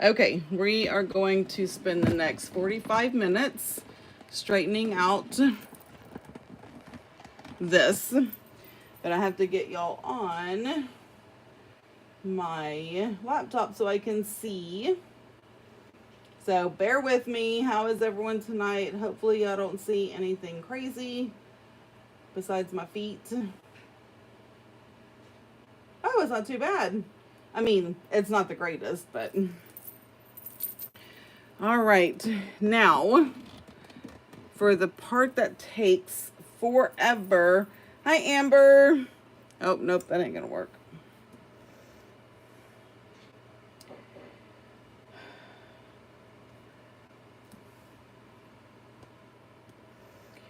Okay, we are going to spend the next 45 minutes straightening out this, but I have to get y'all on my laptop so I can see. So bear with me. How is everyone tonight? Hopefully I don't see anything crazy besides my feet. Oh, it's not too bad. I mean, it's not the greatest, but... All right, now for the part that takes forever. Hi, Amber. Oh, nope, that ain't gonna work.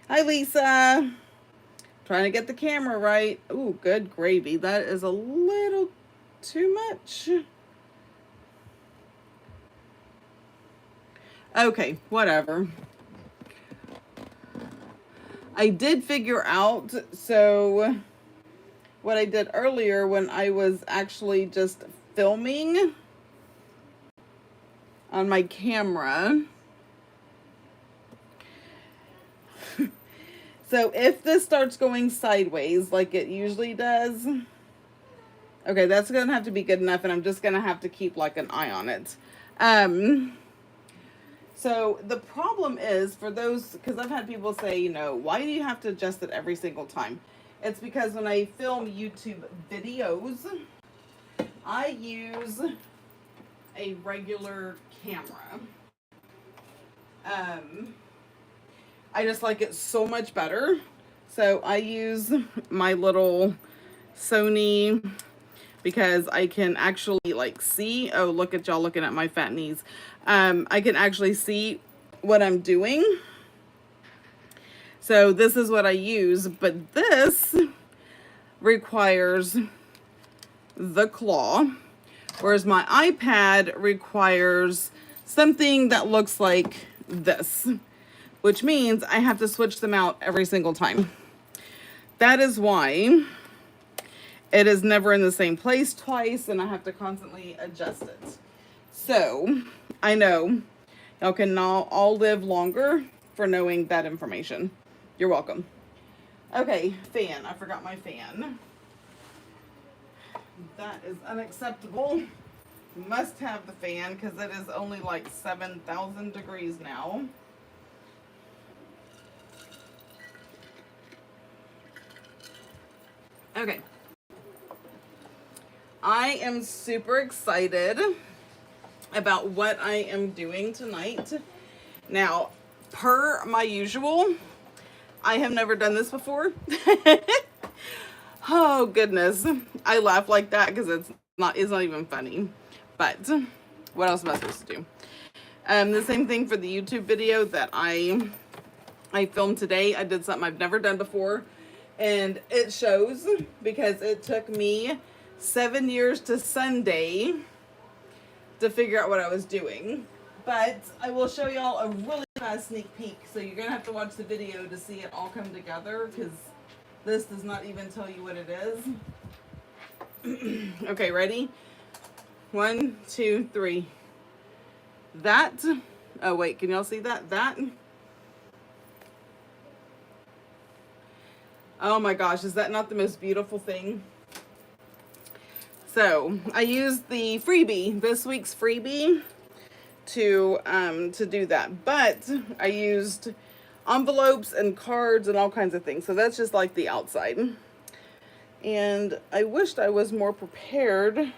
Hi, Lisa. Trying to get the camera right. Ooh, good gravy. That is a little too much. Okay, whatever. I did figure out, so what I did earlier when I was actually just filming on my camera. So if this starts going sideways like it usually does, okay, that's going to have to be good enough, and I'm just going to have to keep like an eye on it. So the problem is for those, because I've had people say, you know, why do you have to adjust it every single time? It's because when I film YouTube videos, I use a regular camera. I just like it so much better. So I use my little Sony because I can actually like see. Oh, look at y'all looking at my fat knees. I can actually see what I'm doing. So this is what I use, but this requires the claw, whereas my iPad requires something that looks like this, which means I have to switch them out every single time. That is why it is never in the same place twice, and I have to constantly adjust it. So I know y'all can now all live longer for knowing that information. You're welcome. Okay, fan. I forgot my fan. That is unacceptable. Must have the fan because it is only like 7,000 degrees now. Okay. I am super excited about what I am doing tonight. Now, per my usual, I have never done this before. Oh goodness. I laugh like that because it's not even funny. But what else am I supposed to do? The same thing for the YouTube video that I filmed today. I did something I've never done before, and it shows because it took me 7 years to Sunday to figure out what I was doing. But I will show y'all a really fast sneak peek. So you're gonna have to watch the video to see it all come together because this does not even tell you what it is. Okay, ready? 1, 2, 3. That. Oh wait, can y'all see that? That. Oh my gosh, is that not the most beautiful thing? So I used the freebie, this week's freebie, to do that. But I used envelopes and cards and all kinds of things. So that's just like the outside. And I wished I was more prepared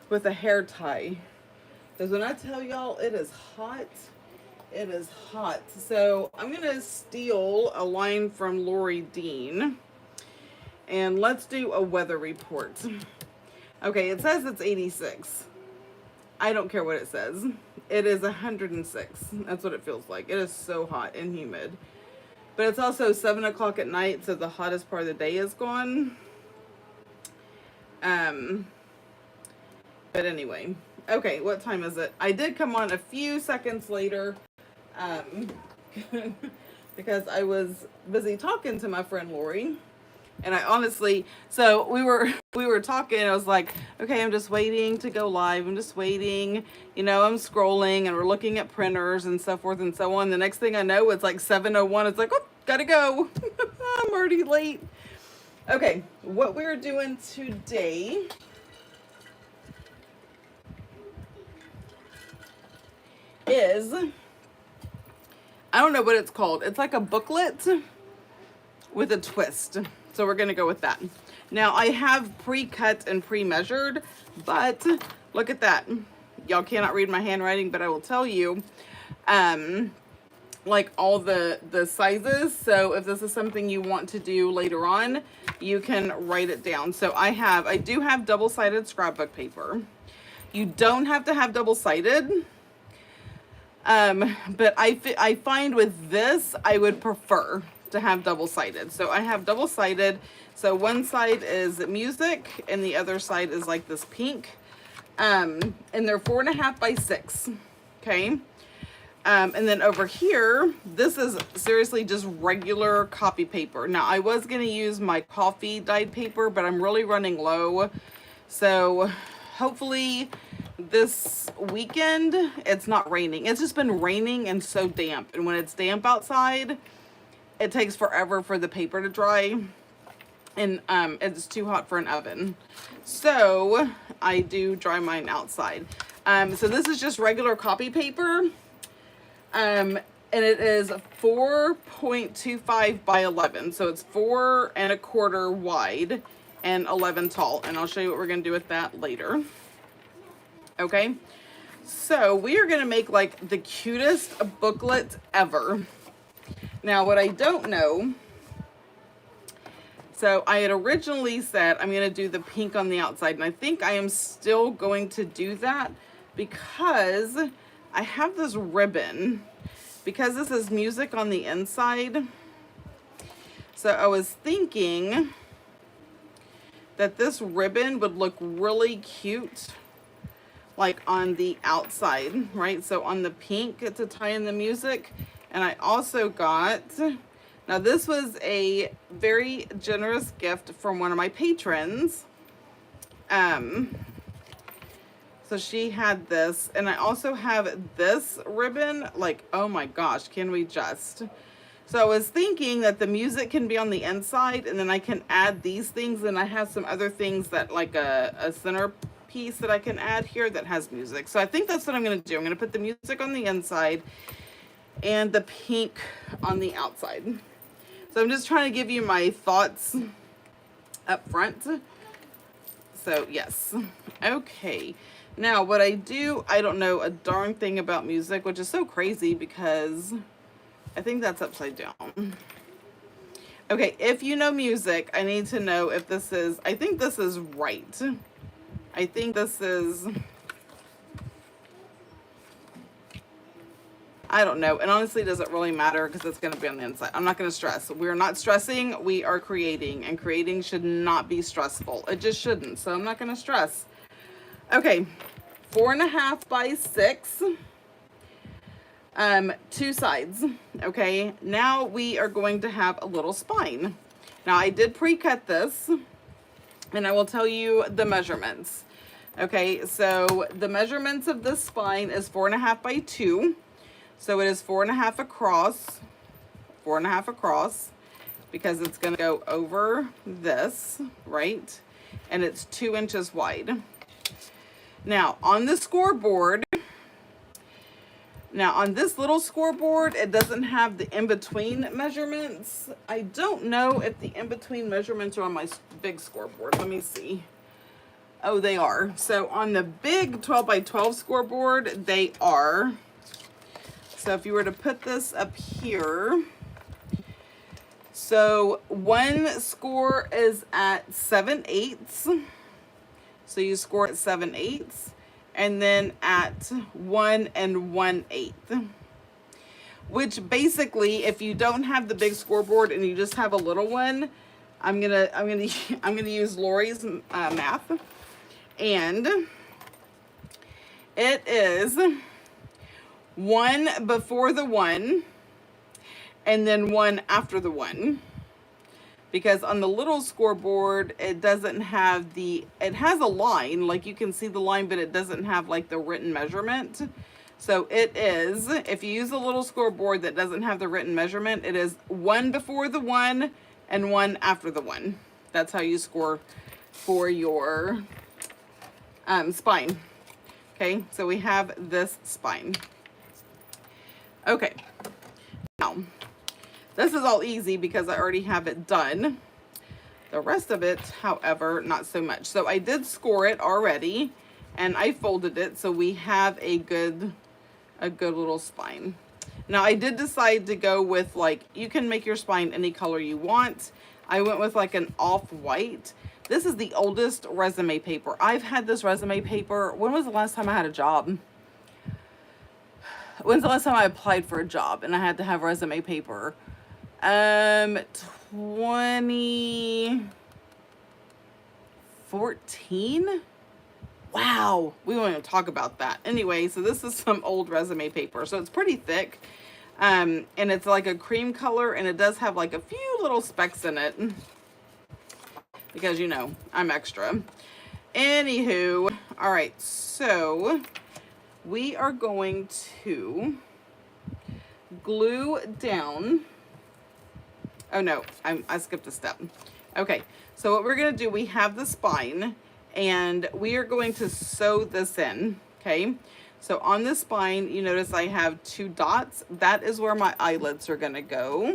with a hair tie. Because when I tell y'all it is hot, it is hot. So I'm going to steal a line from Lori Dean. And let's do a weather report. Okay, it says it's 86. I don't care what it says. It is 106. That's what it feels like. It is so hot and humid. But it's also 7 o'clock at night, so the hottest part of the day is gone. But anyway. Okay, what time is it? I did come on a few seconds later. Because I was busy talking to my friend Lori. And I honestly, so we were talking. I was like, okay, I'm just waiting to go live. I'm just waiting. You know, I'm scrolling and we're looking at printers and so forth and so on. The next thing I know, it's like 7:01. It's like, oh, gotta go. I'm already late. Okay, what we're doing today is, I don't know what it's called. It's like a booklet with a twist. So we're gonna go with that. Now I have pre-cut and pre-measured, but look at that. Y'all cannot read my handwriting, but I will tell you, like all the sizes. So if this is something you want to do later on, you can write it down. So I do have double-sided scrapbook paper. You don't have to have double-sided. But I find with this, I would prefer to have double-sided. So I have double-sided. So one side is music and the other side is like this pink. And they're 4.5 by 6. Okay. And then over here, this is seriously just regular copy paper. Now I was going to use my coffee dyed paper, but I'm really running low. So hopefully this weekend it's not raining. It's just been raining and so damp. And when it's damp outside, it takes forever for the paper to dry. And it's too hot for an oven. So I do dry mine outside. So this is just regular copy paper. And it is 4.25 by 11. So it's 4.25 wide and 11 tall. And I'll show you what we're going to do with that later. Okay. So we are going to make like the cutest booklet ever. Now what I don't know, so I had originally said I'm going to do the pink on the outside, and I think I am still going to do that because I have this ribbon, because this is music on the inside. So I was thinking that this ribbon would look really cute like on the outside, right? So on the pink to tie in the music. And I also got, now this was a very generous gift from one of my patrons. So she had this, and I also have this ribbon. Like, oh my gosh, can we just? So I was thinking that the music can be on the inside, and then I can add these things, and I have some other things that like a center piece that I can add here that has music. So I think that's what I'm going to do. I'm going to put the music on the inside and the pink on the outside. So I'm just trying to give you my thoughts up front. So yes. Okay. Now what I do, I don't know a darn thing about music, which is so crazy because I think that's upside down. Okay, if you know music, I need to know if this is, I think this is right. I think this is, I don't know. And honestly, it doesn't really matter because it's going to be on the inside. I'm not going to stress. We're not stressing. We are creating, and creating should not be stressful. It just shouldn't. So I'm not going to stress. Okay. 4.5 by 6. 2 sides. Okay. Now we are going to have a little spine. Now I did pre-cut this, and I will tell you the measurements. Okay. So the measurements of this spine is 4.5 by 2. So it is 4.5 across, 4.5 across, because it's going to go over this, right? And it's 2 inches wide. Now on the scoreboard, now on this little scoreboard, it doesn't have the in-between measurements. I don't know if the in-between measurements are on my big scoreboard. Let me see. Oh, they are. So on the big 12 by 12 scoreboard, they are. So if you were to put this up here, so one score is at 7/8. So you score at 7/8, and then at 1 1/8. Which basically, if you don't have the big scoreboard and you just have a little one, I'm gonna use Lori's math, and it is 1 before the 1, and then 1 after the 1. because on the little scoreboard, it doesn't have it has a line, like you can see the line, but it doesn't have like the written measurement. So it is, if you use a little scoreboard that doesn't have the written measurement, it is 1 before the 1 and 1 after the 1. That's how you score for your spine. Okay, so we have this spine. Okay, now this is all easy because I already have it done. The rest of it, however, not so much. So I did score it already and I folded it so we have a good little spine. Now I did decide to go with, like, you can make your spine any color you want. I went with like an off-white. This is the oldest resume paper. I've had this resume paper. When was the last time I had a job? When's the last time I applied for a job and I had to have resume paper? 2014? Wow, we won't even talk about that. Anyway, so this is some old resume paper. So it's pretty thick. And it's like a cream color, and it does have like a few little specks in it. Because, you know, I'm extra. Anywho, all right, so we are going to glue down. Oh no, I skipped a step. Okay, so what we're gonna do, we have the spine, and we are going to sew this in, okay? So on the spine, you notice I have 2 dots. That is where my eyelets are gonna go.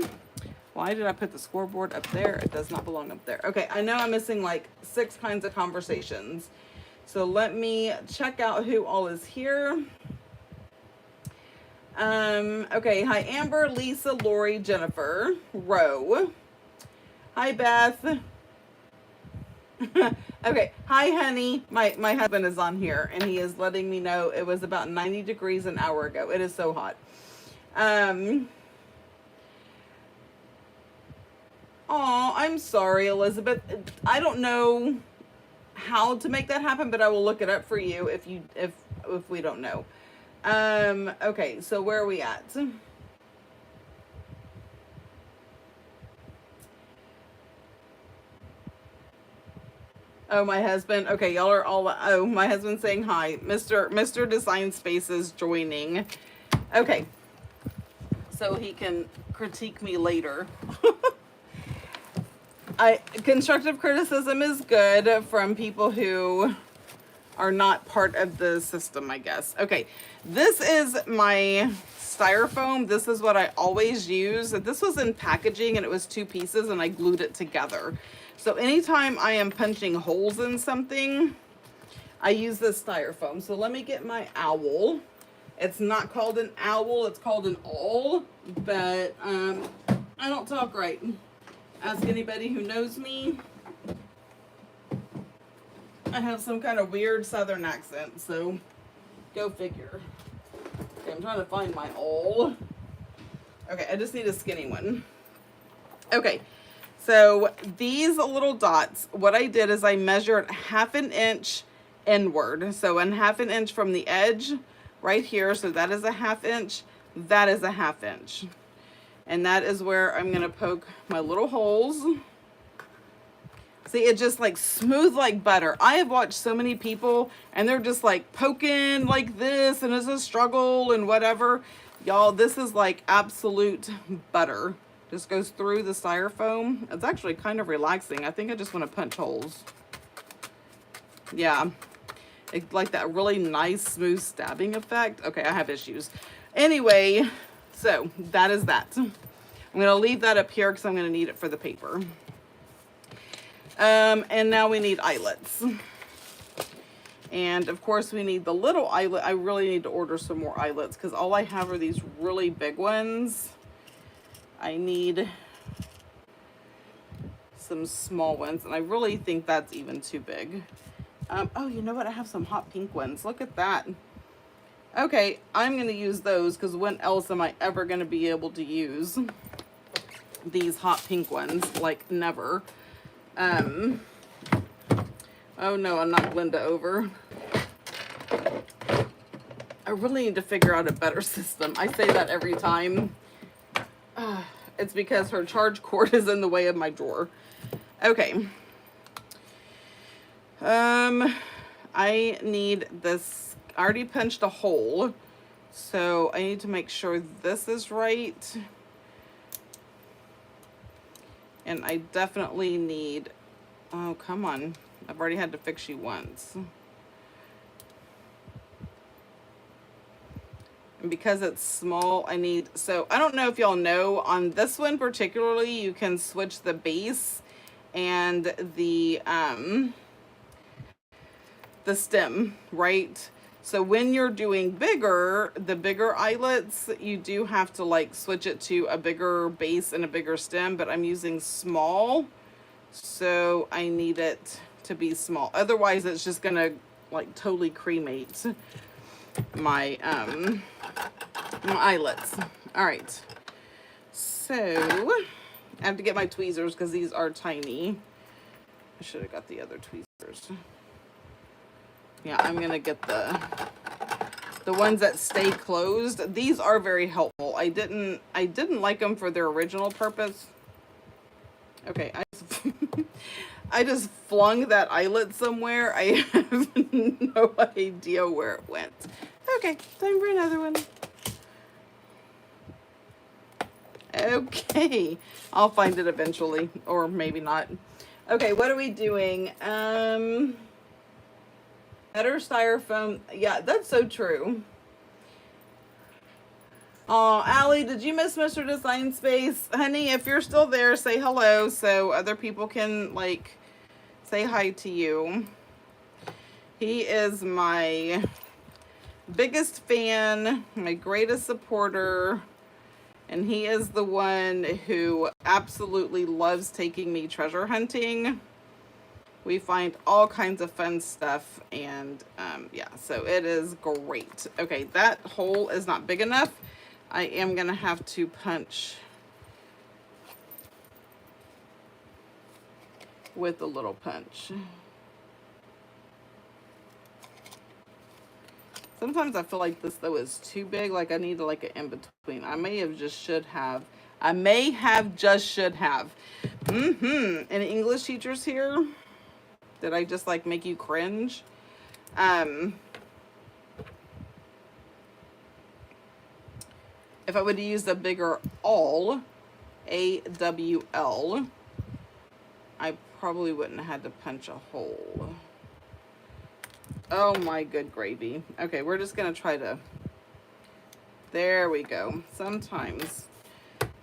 Why did I put the scoreboard up there? It does not belong up there. Okay, I know I'm missing like 6 kinds of conversations. So let me check out who all is here. Okay, hi Amber, Lisa, Lori, Jennifer, Ro. Hi Beth. Okay, hi honey. My husband is on here and he is letting me know it was about 90 degrees an hour ago. It is so hot. Oh, I'm sorry, Elizabeth. I don't know how to make that happen, but I will look it up for you if we don't know. Okay, so where are we at? Oh, my husband. Okay, y'all are all, oh, my husband's saying hi. Mr. Design Spaces joining. Okay. So he can critique me later. Constructive criticism is good from people who are not part of the system, I guess. Okay, this is my styrofoam. This is what I always use. This was in packaging and it was 2 pieces and I glued it together. So anytime I am punching holes in something, I use this styrofoam. So let me get my owl. It's not called an owl, it's called an awl, but I don't talk right. Ask anybody who knows me. I have some kind of weird southern accent, so go figure. Okay, I'm trying to find my awl. Okay, I just need a skinny one. Okay, so these little dots, what I did is I measured 1/2 inch inward. So 1/2 inch from the edge right here. So that is 1/2 inch. That is 1/2 inch. And that is where I'm going to poke my little holes. See, it just like smooth like butter. I have watched so many people and they're just like poking like this and it's a struggle and whatever. Y'all, this is like absolute butter. Just goes through the styrofoam. It's actually kind of relaxing. I think I just want to punch holes. Yeah. It's like that really nice smooth stabbing effect. Okay, I have issues. Anyway, so that is that. I'm going to leave that up here because I'm going to need it for the paper. And now we need eyelets. And of course we need the little eyelet. I really need to order some more eyelets because all I have are these really big ones. I need some small ones and I really think that's even too big. Oh, you know what? I have some hot pink ones. Look at that. Okay, I'm going to use those because when else am I ever going to be able to use these hot pink ones? Like never. Oh no, I'm not Glenda over. I really need to figure out a better system. I say that every time. it's because her charge cord is in the way of my drawer. Okay. I need this. I already punched a hole, so I need to make sure this is right. And I definitely need, oh, come on. I've already had to fix you once. And because it's small, I need, so I don't know if y'all know, on this one particularly, you can switch the base and the stem, right? So when you're doing bigger, the bigger eyelets, you do have to like switch it to a bigger base and a bigger stem, but I'm using small, so I need it to be small. Otherwise, it's just gonna like totally cremate my my eyelets. All right, so I have to get my tweezers because these are tiny. I should have got the other tweezers. Yeah, I'm gonna get the ones that stay closed. These are very helpful. I didn't like them for their original purpose. Okay, I just flung that eyelet somewhere. I have no idea where it went. Okay, time for another one. Okay, I'll find it eventually, or maybe not. Okay, what are we doing? Better styrofoam. Yeah, that's so true. Oh, Allie, did you miss Mr. Design Space? Honey, if you're still there, say hello so other people can, like, say hi to you. He is my biggest fan, my greatest supporter, and he is the one who absolutely loves taking me treasure hunting. We find all kinds of fun stuff, and yeah, so it is great. Okay, that hole is not big enough. I am gonna have to punch with a little punch. Sometimes I feel like this though is too big, like I need like an in-between. I may have just should have. Any English teachers here? Did I just like make you cringe? If I would have used a bigger awl, AWL, I probably wouldn't have had to punch a hole. Oh my good gravy. Okay, we're just gonna try to, there we go. Sometimes.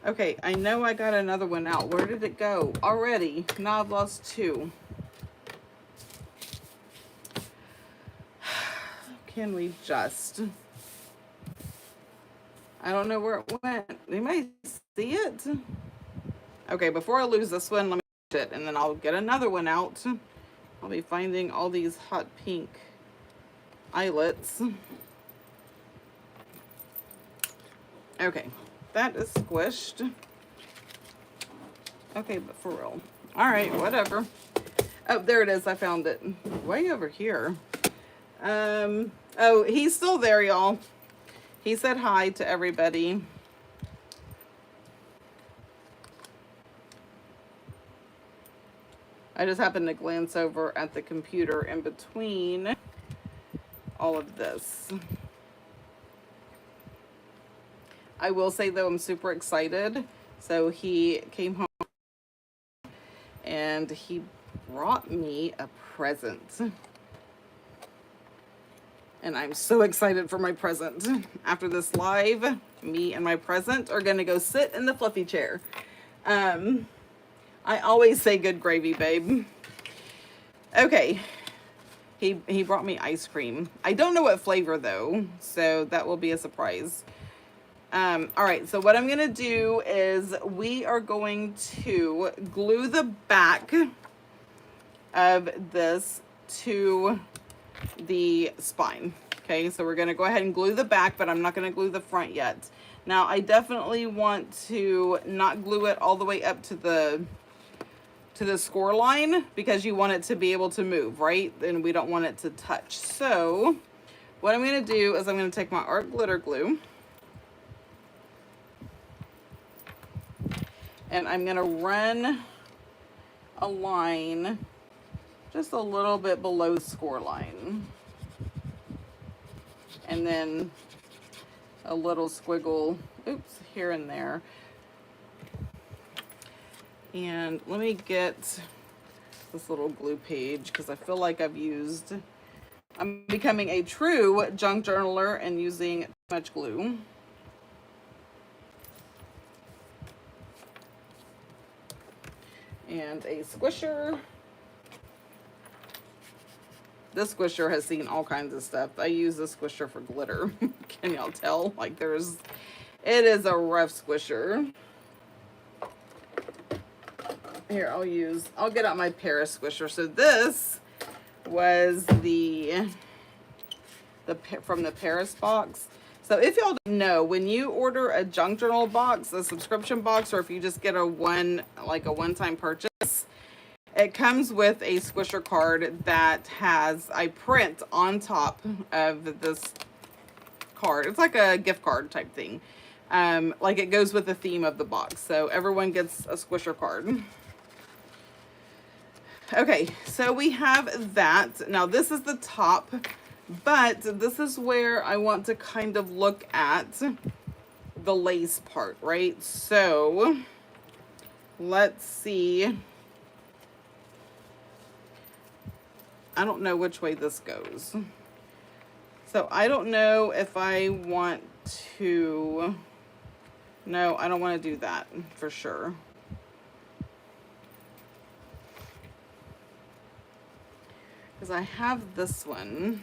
Okay, I know I got another one out. Where did it go? Already. Now I've lost two. Can we just... I don't know where it went. Anybody see it? Okay, before I lose this one, let me finish it, and then I'll get another one out. I'll be finding all these hot pink eyelets. Okay, that is squished. Okay, but for real. All right, whatever. Oh, there it is. I found it. Way over here. Oh, he's still there, y'all. He said hi to everybody. I just happened to glance over at the computer in between all of this. I will say, though, I'm super excited. So he came home and he brought me a present. And I'm so excited for my present. After this live, me and my present are gonna go sit in the fluffy chair. I always say good gravy, babe. Okay, he brought me ice cream. I don't know what flavor though, so that will be a surprise. All right, so what I'm gonna do is we are going to glue the back of this to the spine. Okay, so we're going to go ahead and glue the back, but I'm not going to glue the front yet. Now, I definitely want to not glue it all the way up to the score line because you want it to be able to move, right? And we don't want it to touch. So what I'm going to do is I'm going to take my art glitter glue. And I'm gonna run a line just a little bit below the score line. And then a little squiggle, oops, here and there. And let me get this little glue page because I feel like I'm becoming a true junk journaler and using too much glue. And a squisher. This squisher has seen all kinds of stuff. I use this squisher for glitter. Can y'all tell? Like it is a rough squisher. Here, I'll get out my Paris squisher. So this was from the Paris box. So if y'all don't know, when you order a junk journal box, a subscription box, or if you just get a one-time purchase, it comes with a squisher card that has a print on top of this card. It's like a gift card type thing. Like it goes with the theme of the box. So everyone gets a squisher card. Okay, so we have that. Now this is the top, but this is where I want to kind of look at the lace part, right? So let's see. I don't know which way this goes. So I don't know if I want to, no, I don't want to do that for sure. Because I have this one.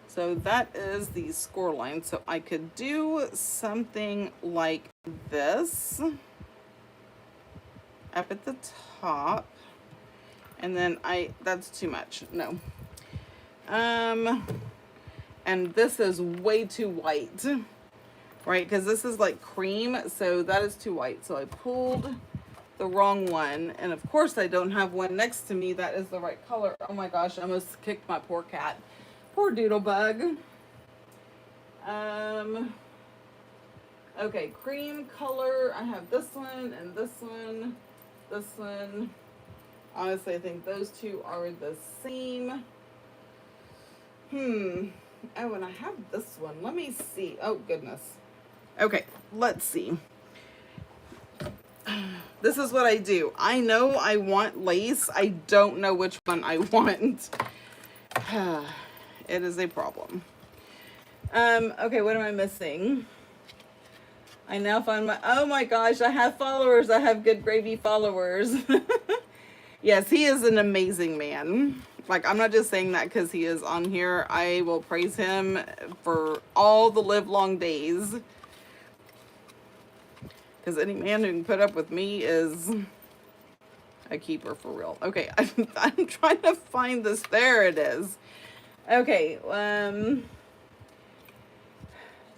So that is the score line. So I could do something like this up at the top. And then that's too much. No. And this is way too white. Right, because this is like cream, so that is too white. So I pulled the wrong one, and of course I don't have one next to me that is the right color. Oh my gosh, I almost kicked my poor cat. Poor doodlebug. Okay, cream color. I have this one and this one, this one. Honestly, I think those two are the same. Oh, and I have this one. Let me see. Oh, goodness. Okay, let's see. This is what I do. I know I want lace. I don't know which one I want. It is a problem. Okay, what am I missing? I now find oh my gosh, I have followers. I have good gravy followers. Yes, he is an amazing man. Like, I'm not just saying that because he is on here. I will praise him for all the live long days. Because any man who can put up with me is a keeper for real. Okay, I'm trying to find this. There it is. Okay,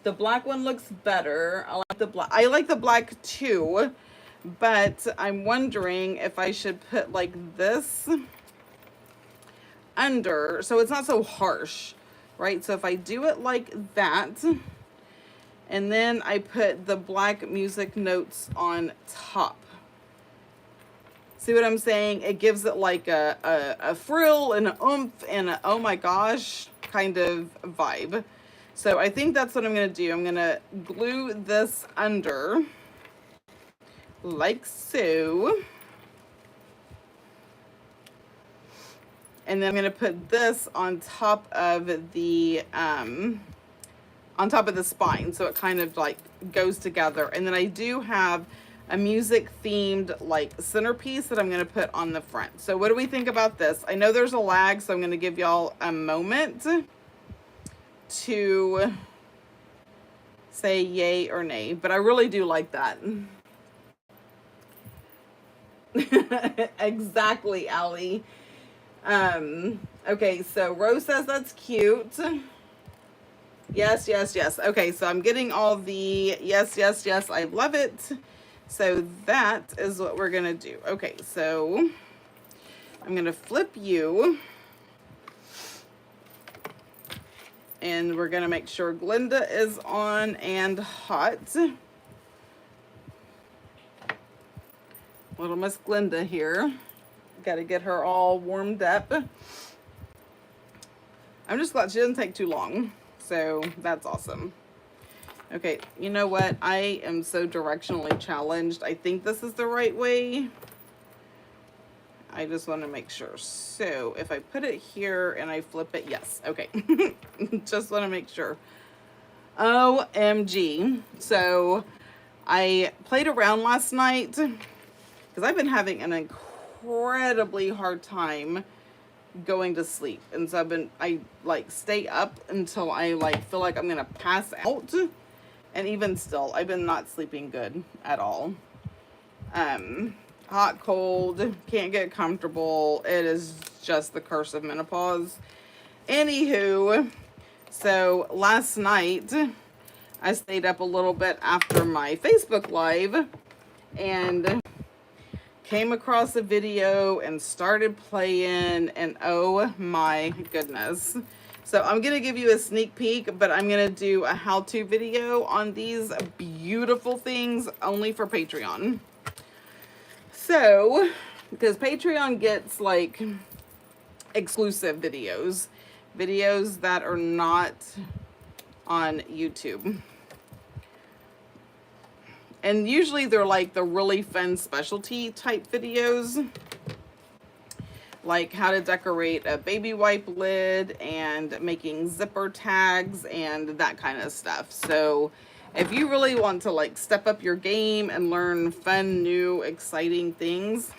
the black one looks better. I like the black. I like the black too, but I'm wondering if I should put like this under, so it's not so harsh, right? So if I do it like that, and then I put the black music notes on top. See what I'm saying? It gives it like a frill and an oomph and a, oh my gosh, kind of vibe. So I think that's what I'm going to do. I'm going to glue this under like so. And then I'm going to put this on top of the spine, so it kind of like goes together. And then I do have a music themed like centerpiece that I'm going to put on the front. So what do we think about this? I know there's a lag, so I'm going to give y'all a moment to say yay or nay, but I really do like that. Exactly, Allie. Okay, so Rose says that's cute. Yes, yes, yes. Okay, so I'm getting all the yes, yes, yes. I love it. So that is what we're gonna do. Okay, so I'm gonna flip you. And we're gonna make sure Glenda is on and hot. Little Miss Glenda here. Got to get her all warmed up. I'm just glad she doesn't take too long. So that's awesome. Okay, you know what? I am so directionally challenged. I think this is the right way. I just want to make sure. So if I put it here and I flip it, yes. Okay. Just want to make sure. OMG. So I played around last night because I've been having an incredibly hard time going to sleep. And so I like stay up until I like feel like I'm going to pass out. And even still, I've been not sleeping good at all. Hot, cold, can't get comfortable. It is just the curse of menopause. Anywho, so last night I stayed up a little bit after my Facebook Live and came across a video and started playing, and oh my goodness. So I'm going to give you a sneak peek, but I'm going to do a how-to video on these beautiful things only for Patreon. So, because Patreon gets like exclusive videos that are not on YouTube. And usually they're like the really fun specialty type videos, like how to decorate a baby wipe lid and making zipper tags and that kind of stuff. So if you really want to like step up your game and learn fun, new, exciting things,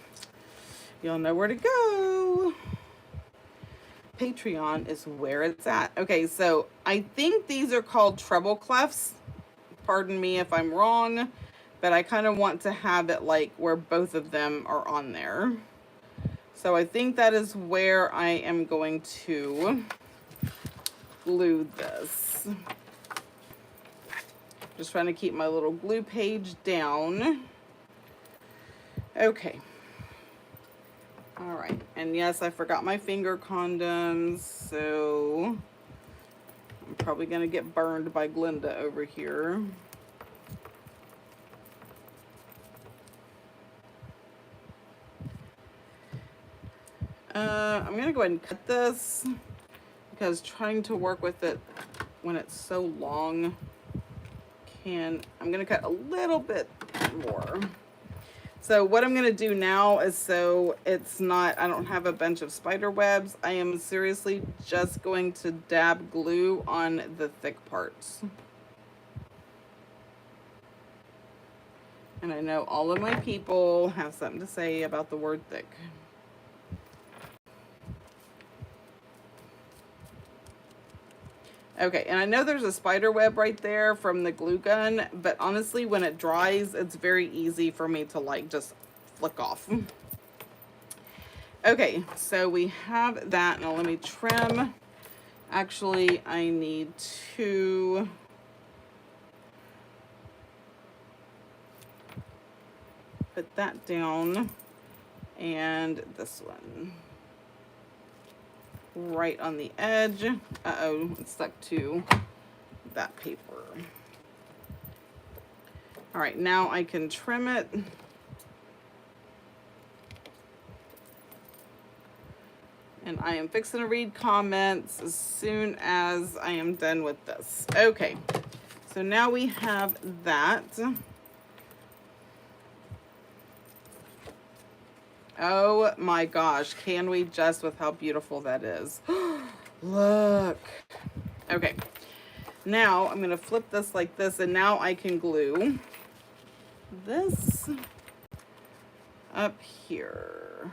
you'll know where to go. Patreon is where it's at. Okay, so I think these are called treble clefs. Pardon me if I'm wrong, but I kind of want to have it like where both of them are on there. So I think that is where I am going to glue this. Just trying to keep my little glue page down. Okay. All right. And yes, I forgot my finger condoms, so I'm probably going to get burned by Glenda over here. I'm going to go ahead and cut this because trying to work with it when it's so long I'm going to cut a little bit more. So what I'm going to do now is, so it's not, I don't have a bunch of spider webs, I am seriously just going to dab glue on the thick parts. And I know all of my people have something to say about the word thick. Okay, and I know there's a spider web right there from the glue gun, but honestly, when it dries, it's very easy for me to like just flick off. Okay, so we have that. Now let me trim. Actually, I need to put that down and this one right on the edge. Uh-oh, it's stuck to that paper. All right, now I can trim it. And I am fixing to read comments as soon as I am done with this. Okay, so now we have that. Oh my gosh, can we just with how beautiful that is. Look. Okay, now I'm going to flip this like this, and now I can glue this up here.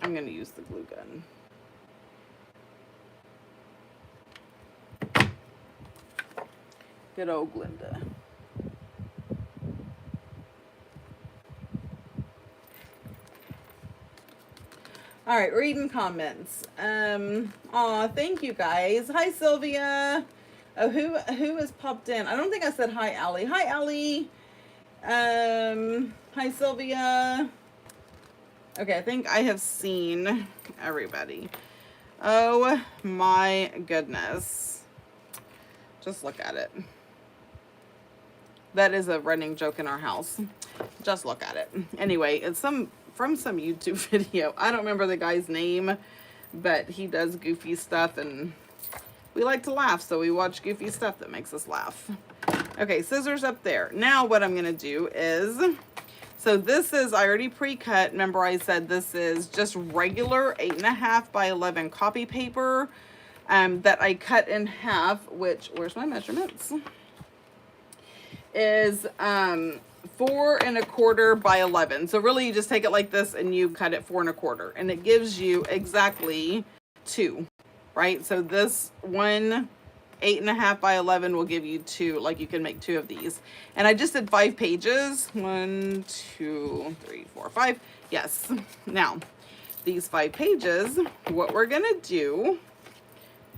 I'm going to use the glue gun. Good old Glenda. All right, reading comments. Aw, thank you guys. Hi, Silvia. Oh, who has popped in? I don't think I said hi, Allie. Hi, Allie. Hi, Silvia. Okay, I think I have seen everybody. Oh my goodness. Just look at it. That is a running joke in our house. Just look at it. Anyway, it's from some YouTube video. I don't remember the guy's name, but he does goofy stuff and we like to laugh, so we watch goofy stuff that makes us laugh. Okay, scissors up there. Now what I'm gonna do is, so this is, I already pre-cut. Remember I said this is just regular 8.5 by 11 copy paper that I cut in half, which, where's my measurements? Is 4 1/4 by 11. So really you just take it like this and you cut it 4 1/4 and it gives you exactly 2, right? So this one 8.5 by 11 will give you 2, like you can make 2 of these. And I just did 5 pages. 1, 2, 3, 4, 5. Yes. Now, these 5 pages, what we're gonna do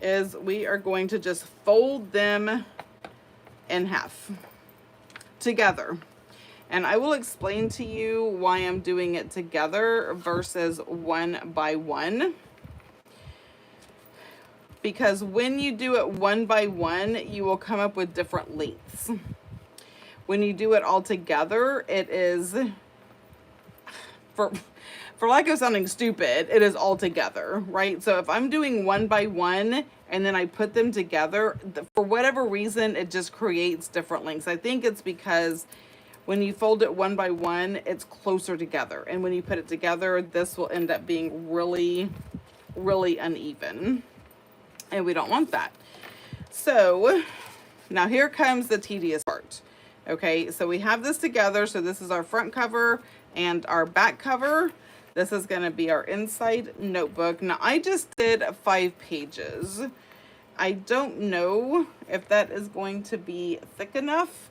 is we are going to just fold them in half together. And I will explain to you why I'm doing it together versus 1 by 1. Because when you do it 1 by 1, you will come up with different lengths. When you do it all together, it is, for lack of sounding stupid, it is all together, right? So if I'm doing 1 by 1 and then I put them together, for whatever reason, it just creates different lengths. I think it's because when you fold it 1 by 1, it's closer together. And when you put it together, this will end up being really, really uneven. And we don't want that. So now here comes the tedious part. Okay, so we have this together. So this is our front cover and our back cover. This is going to be our inside notebook. Now I just did 5 pages. I don't know if that is going to be thick enough.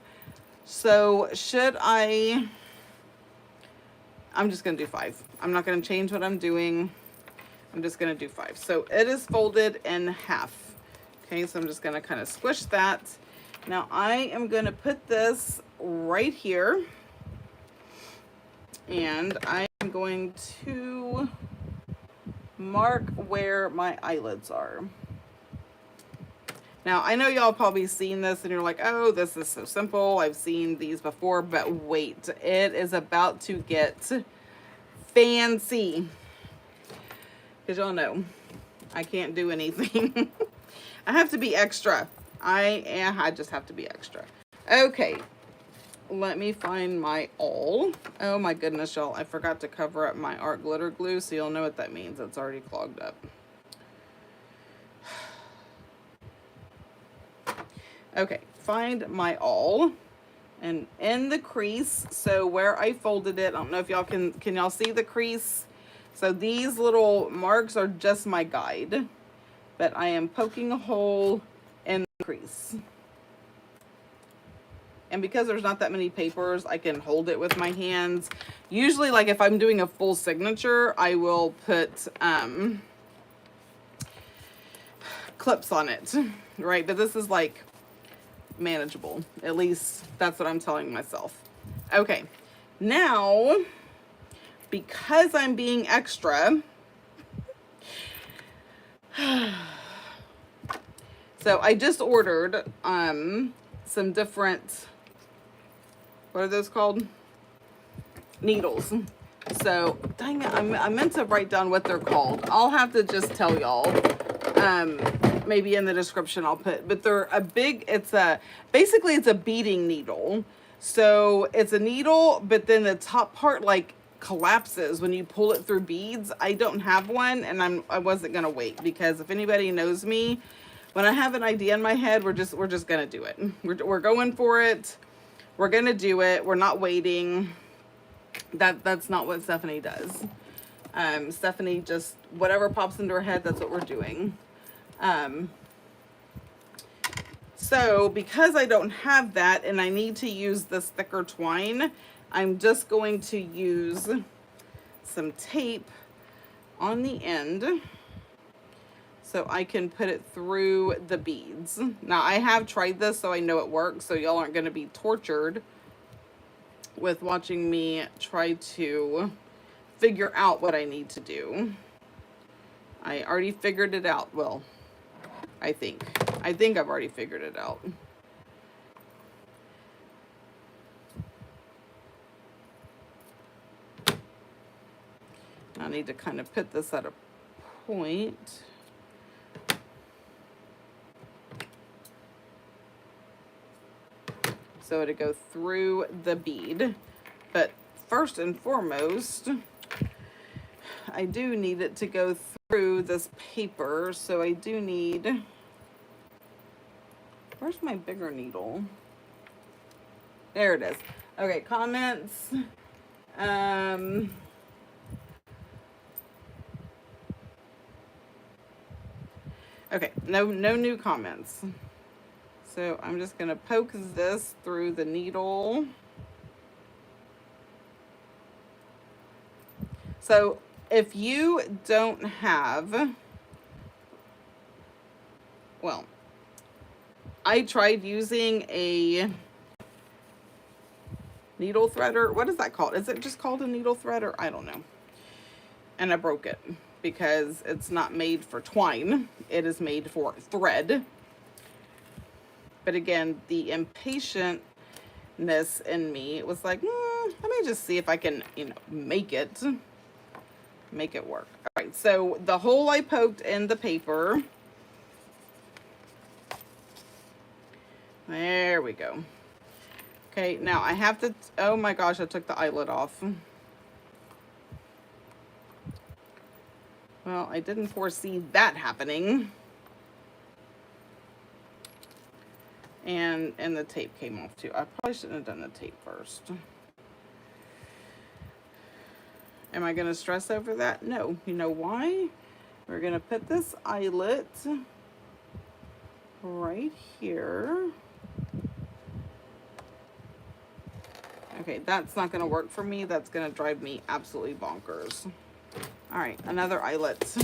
So should I'm just going to do 5. I'm not going to change what I'm doing. I'm just going to do 5. So it is folded in half. Okay, so I'm just going to kind of squish that. Now I am going to put this right here. And I am going to mark where my eyelids are. Now, I know y'all probably seen this and you're like, oh, this is so simple. I've seen these before, but wait, it is about to get fancy. Because y'all know, I can't do anything. I have to be extra. I just have to be extra. Okay, let me find my awl. Oh my goodness, y'all. I forgot to cover up my art glitter glue, so you'll know what that means. It's already clogged up. Okay, find my awl. And in the crease, so where I folded it, I don't know if y'all can y'all see the crease? So these little marks are just my guide, but I am poking a hole in the crease. And because there's not that many papers, I can hold it with my hands. Usually, like if I'm doing a full signature, I will put clips on it, right? But this is like manageable. At least that's what I'm telling myself. Okay, now, because I'm being extra, so I just ordered some different, what are those called? Needles. So, dang it, I meant to write down what they're called. I'll have to just tell y'all. Maybe in the description I'll put, but they're basically it's a beading needle. So it's a needle, but then the top part like collapses when you pull it through beads. I don't have one, and I wasn't gonna wait, because if anybody knows me, when I have an idea in my head, we're just gonna do it. We're going for it. We're gonna do it. We're not waiting. That's not what Stephanie does. Stephanie just, whatever pops into her head, that's what we're doing. So because I don't have that and I need to use this thicker twine, I'm just going to use some tape on the end so I can put it through the beads. Now I have tried this, so I know it works, so y'all aren't going to be tortured with watching me try to figure out what I need to do. I already figured it out. Well, I think I've already figured it out. I need to kind of put this at a point. So it'll go through the bead. But first and foremost, I do need it to go through this paper. So I do need, where's my bigger needle? There it is. Okay, comments. Okay, no new comments. So I'm just gonna poke this through the needle. So if you don't have, well, I tried using a needle threader. What is that called? Is it just called a needle threader? I don't know. And I broke it because it's not made for twine. It is made for thread. But again, the impatientness in me was like, let me just see if I can, make it work. All right, so the hole I poked in the paper. There we go. Okay, now I have to, oh my gosh, I took the eyelet off. Well, I didn't foresee that happening. And the tape came off too. I probably shouldn't have done the tape first. Am I going to stress over that? No. You know why? We're going to put this eyelet right here. Okay, that's not going to work for me. That's going to drive me absolutely bonkers. All right, another eyelet.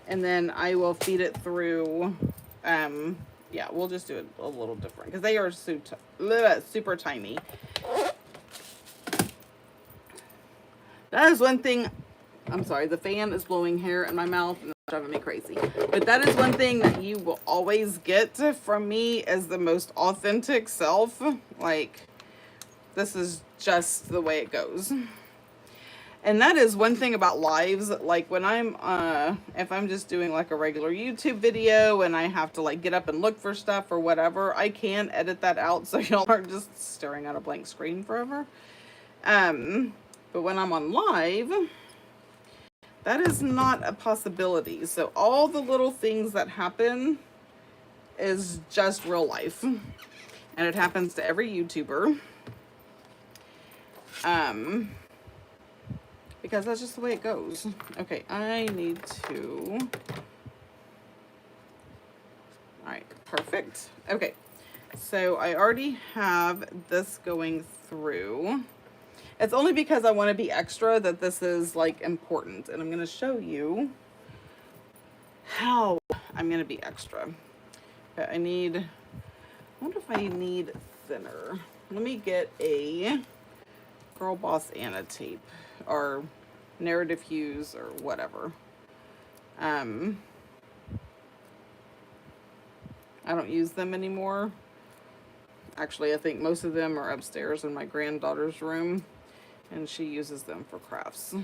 And then I will feed it through, yeah, we'll just do it a little different because they are super tiny. That is one thing. I'm sorry, the fan is blowing hair in my mouth and it's driving me crazy. But that is one thing that you will always get from me as the most authentic self. Like, this is just the way it goes. And that is one thing about lives. Like when I'm, if I'm just doing like a regular YouTube video and I have to like get up and look for stuff or whatever, I can edit that out so y'all aren't just staring at a blank screen forever. But when I'm on live, that is not a possibility. So all the little things that happen is just real life. And it happens to every YouTuber. Because that's just the way it goes. Okay, I need to... Alright, perfect. Okay, so I already have this going through. It's only because I want to be extra that this is, like, important. And I'm going to show you how I'm going to be extra. Okay, I wonder if I need thinner. Let me get a Girl Boss Anna tape. Or narrative hues or whatever. I don't use them anymore. Actually, I think most of them are upstairs in my granddaughter's room, and she uses them for crafts.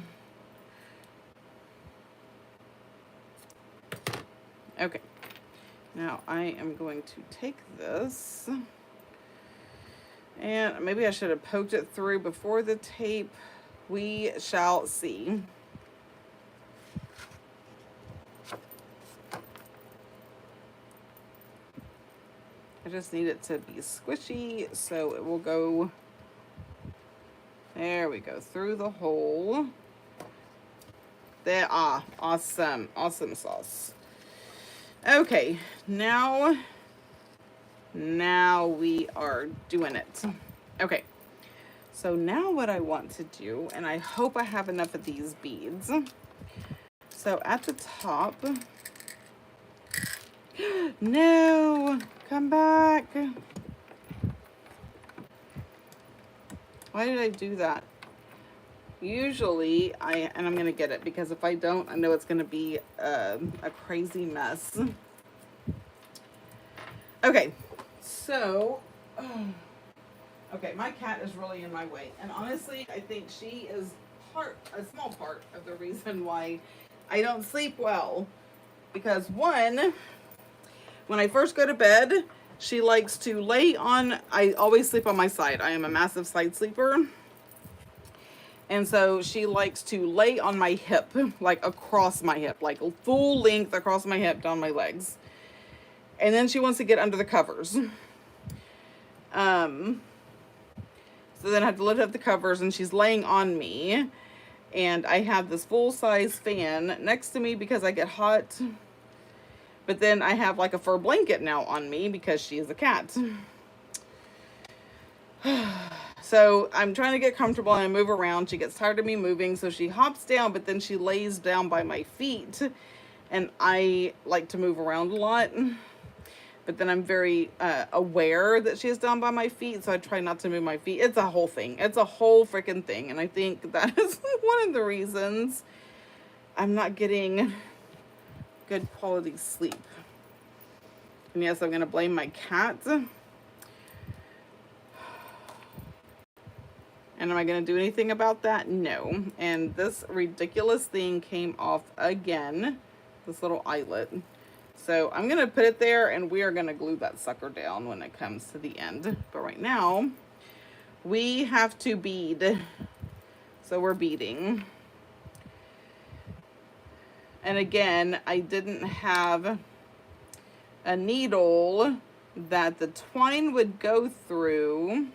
Okay, now I am going to take this, and maybe I should have poked it through before the tape. We shall see. I just need it to be squishy, so it will go, there we go, through the hole. There, awesome, awesome sauce. Okay, now we are doing it. Okay. So now what I want to do, and I hope I have enough of these beads. So at the top, no, come back. Why did I do that? usually and I'm gonna get it, because if I don't, I know it's gonna be a crazy mess. Okay, so okay, my cat is really in my way, and honestly, I think she is a small part of the reason why I don't sleep well. Because one, when I first go to bed, she likes to lay on, I always sleep on my side. I am a massive side sleeper. And so she likes to lay on my hip, like across my hip, like full length across my hip, down my legs. And then she wants to get under the covers. So then I have to lift up the covers, and she's laying on me. And I have this full-size fan next to me because I get hot. But then I have like a fur blanket now on me because she is a cat. So I'm trying to get comfortable, and I move around. She gets tired of me moving, so she hops down, but then she lays down by my feet. And I like to move around a lot. But then I'm very aware that she is down by my feet, so I try not to move my feet. It's a whole thing. It's a whole freaking thing. And I think that is one of the reasons I'm not getting good quality sleep. And yes, I'm going to blame my cat. And am I going to do anything about that? No. And this ridiculous thing came off again. This little eyelet. So I'm going to put it there, and we are going to glue that sucker down when it comes to the end. But right now, we have to bead. So we're beading. And again, I didn't have a needle that the twine would go through.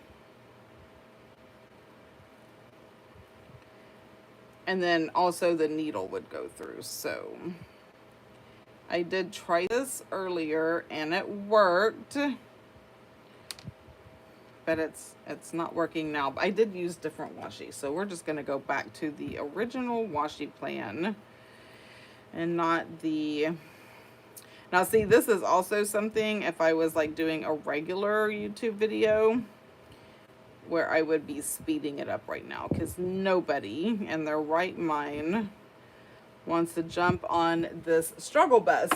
And then also the needle would go through. So I did try this earlier and it worked, but it's not working now. But I did use different washi, so we're just going to go back to the original washi plan and not the... Now see, this is also something, if I was like doing a regular YouTube video, where I would be speeding it up right now, because nobody in their right mind wants to jump on this struggle bus,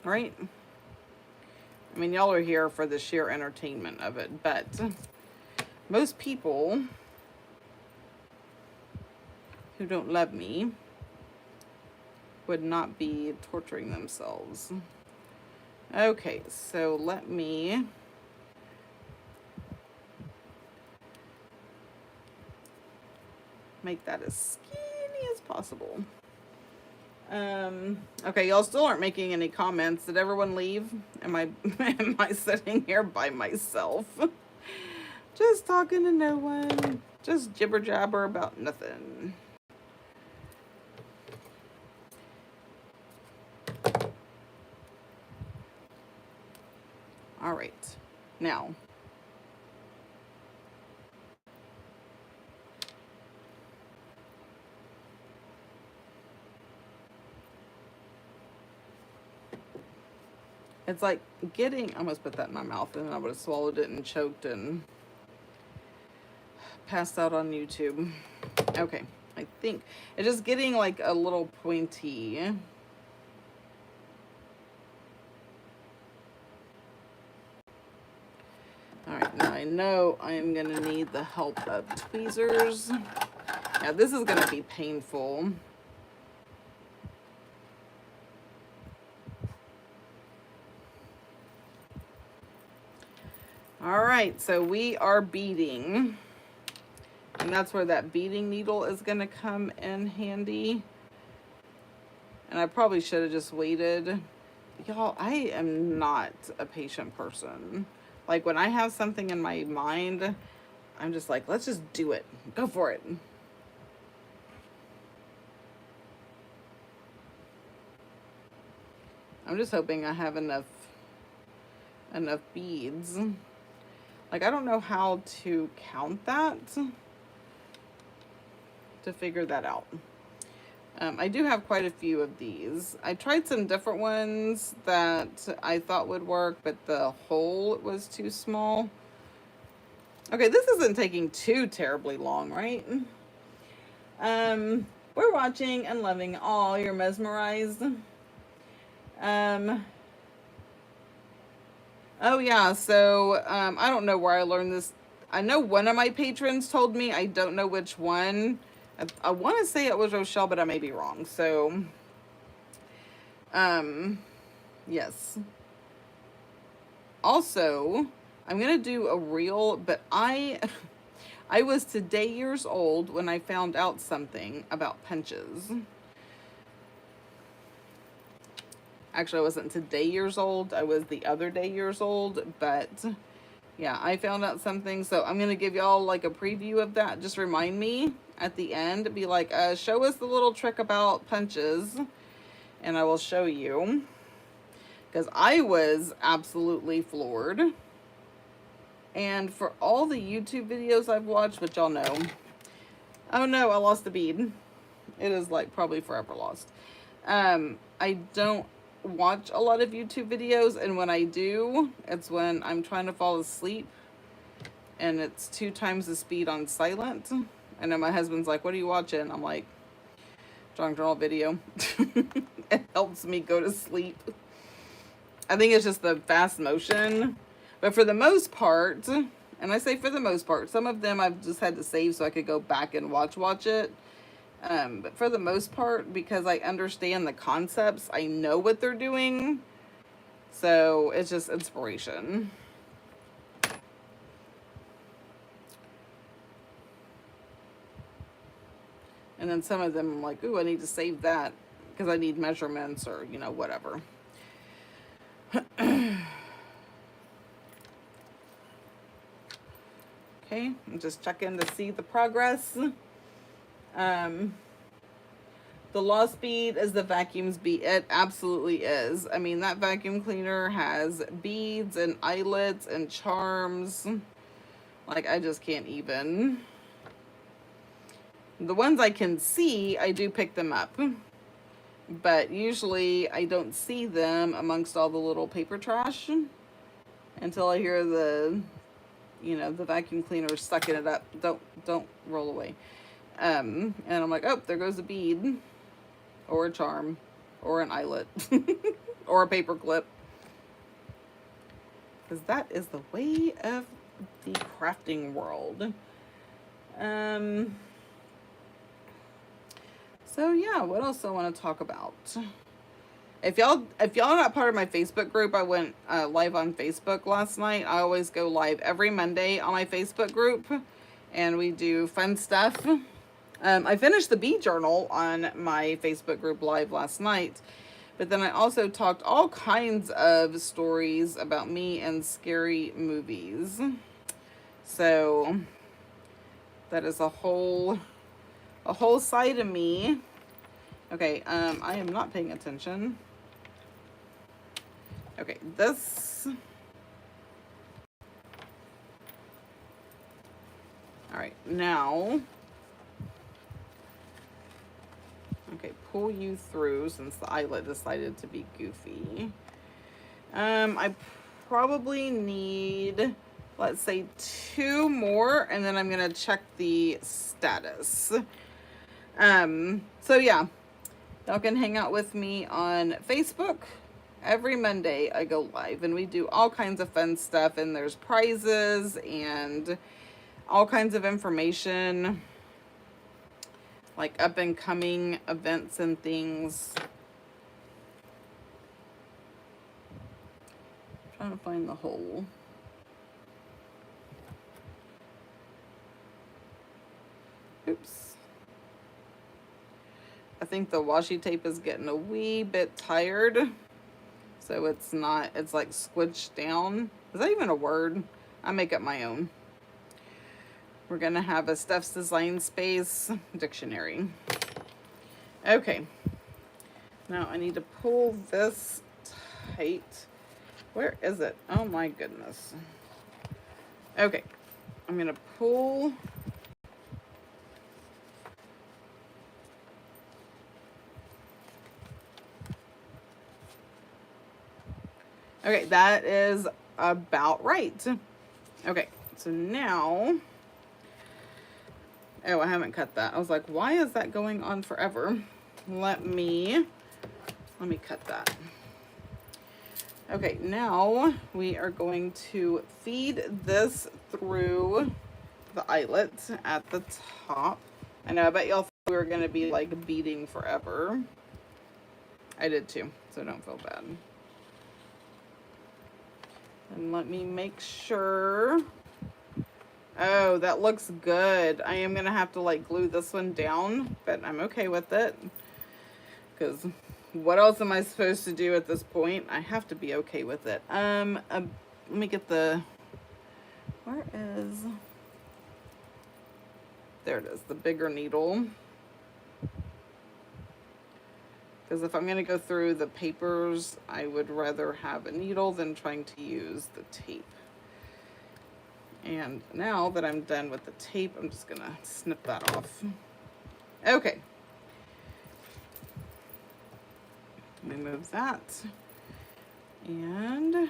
right? I mean, y'all are here for the sheer entertainment of it, but most people who don't love me would not be torturing themselves. Okay, so let me make that as skinny as possible. Okay, y'all still aren't making any comments. Did everyone leave? Am I sitting here by myself? Just talking to no one. Just jibber jabber about nothing. All right, now it's like getting, I almost put that in my mouth and I would have swallowed it and choked and passed out on YouTube. Okay, I think it's just getting like a little pointy. All right, now I know I am gonna need the help of tweezers. Yeah, this is gonna be painful. All right, so we are beading, and that's where that beading needle is gonna come in handy. And I probably should have just waited. Y'all, I am not a patient person. Like, when I have something in my mind, I'm just like, let's just do it. Go for it. I'm just hoping I have enough beads. Like, I don't know how to count that to figure that out. I do have quite a few of these. I tried some different ones that I thought would work, but the hole was too small. Okay, this isn't taking too terribly long, right? We're watching and loving all. You're mesmerized. Um, oh yeah, so I don't know where I learned this. I know one of my patrons told me. I don't know which one. I want to say it was Rochelle, but I may be wrong. So, um, yes. Also, I'm gonna do a reel, but I was today years old when I found out something about punches. Actually, I wasn't today years old. I was the other day years old, but yeah, I found out something. So I'm going to give y'all like a preview of that. Just remind me at the end. Be like, show us the little trick about punches. And I will show you. Because I was absolutely floored. And for all the YouTube videos I've watched, which y'all know. Oh no, I lost the bead. It is like probably forever lost. I don't watch a lot of YouTube videos, and when I do, it's when I'm trying to fall asleep and it's 2 times the speed on silent. And then my husband's like, what are you watching? I'm like, drawing journal video. It helps me go to sleep. I think it's just the fast motion, but for the most part, and I say for the most part, some of them I've just had to save so I could go back and watch it. But for the most part, because I understand the concepts, I know what they're doing. So it's just inspiration. And then some of them I'm like, ooh, I need to save that because I need measurements or, you know, whatever. Okay, I'm just checking to see the progress. The lost speed is the vacuum's bead. It absolutely is. I mean, that vacuum cleaner has beads and eyelets and charms. Like, I just can't even. The ones I can see, I do pick them up. But usually I don't see them amongst all the little paper trash until I hear the, you know, the vacuum cleaner sucking it up. Don't roll away. And I'm like, oh, there goes a bead. Or a charm, or an eyelet, or a paper clip. Because that is the way of the crafting world. So yeah, what else do I want to talk about? If y'all are not part of my Facebook group, I went live on Facebook last night. I always go live every Monday on my Facebook group, and we do fun stuff. I finished the bee journal on my Facebook group live last night, but then I also talked all kinds of stories about me and scary movies. So that is a whole side of me. Okay, I am not paying attention. Okay, this. All right, now. Okay, pull you through since the eyelet decided to be goofy. I probably need, let's say, 2 more, and then I'm gonna check the status. So yeah, y'all can hang out with me on Facebook. Every Monday I go live, and we do all kinds of fun stuff, and there's prizes and all kinds of information. Like up and coming events and things. I'm trying to find the hole. Oops. I think the washi tape is getting a wee bit tired. So it's not, it's like squished down. Is that even a word? I make up my own. We're going to have a Steph's Design Space dictionary. Okay. Now I need to pull this tight. Where is it? Oh my goodness. Okay. I'm going to pull. Okay, that is about right. Okay, so now Oh, I haven't cut that. I was like, why is that going on forever? Let me cut that. Okay, now we are going to feed this through the eyelets at the top. I know, I bet y'all thought we were gonna be like beading forever. I did too, so don't feel bad. And let me make sure. Oh, that looks good. I am gonna have to like glue this one down, but I'm okay with it. Because what else am I supposed to do at this point? I have to be okay with it. Let me get the, where is, there it is, the bigger needle. Because if I'm going to go through the papers, I would rather have a needle than trying to use the tape. And now that I'm done with the tape, I'm just going to snip that off. Okay. Let me move that. And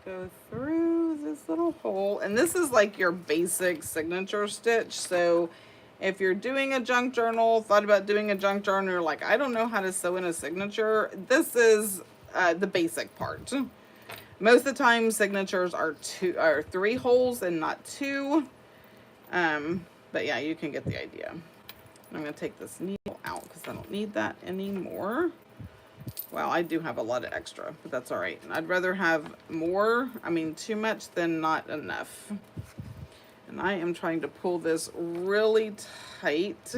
go through this little hole. And this is like your basic signature stitch. So if you're doing a junk journal, thought about doing a junk journal, you're like, I don't know how to sew in a signature. This is the basic part. Most of the time, signatures are 3 holes and not 2. But yeah, you can get the idea. I'm going to take this needle out because I don't need that anymore. Well, I do have a lot of extra, but that's all right. I'd rather have more, too much than not enough. And I am trying to pull this really tight.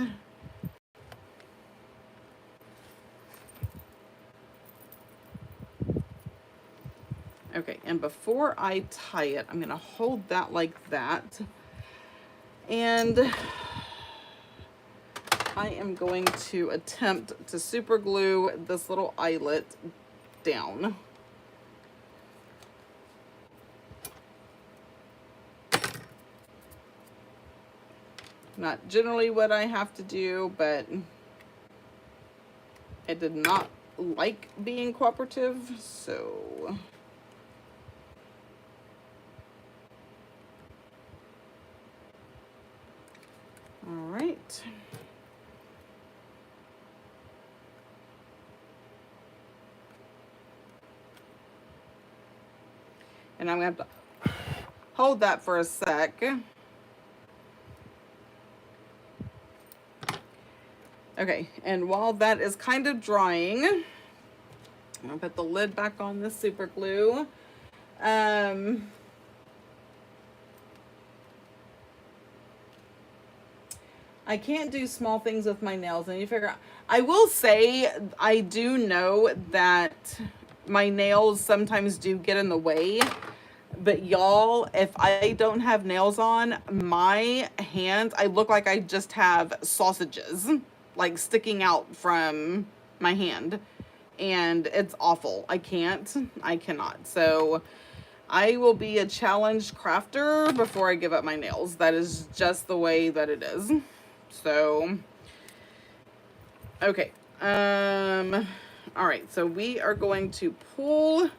Okay, and before I tie it, I'm going to hold that like that. And I am going to attempt to super glue this little eyelet down. Not generally what I have to do, but it did not like being cooperative, so. All right. And I'm going to have to hold that for a sec. Okay, and while that is kind of drying, I'm going to put the lid back on the super glue. I can't do small things with my nails, and you figure out. I will say, I do know that my nails sometimes do get in the way. But y'all, if I don't have nails on, my hands, I look like I just have sausages, like sticking out from my hand. And it's awful. I cannot. So I will be a challenged crafter before I give up my nails. That is just the way that it is. So, okay. All right, so we are going to pull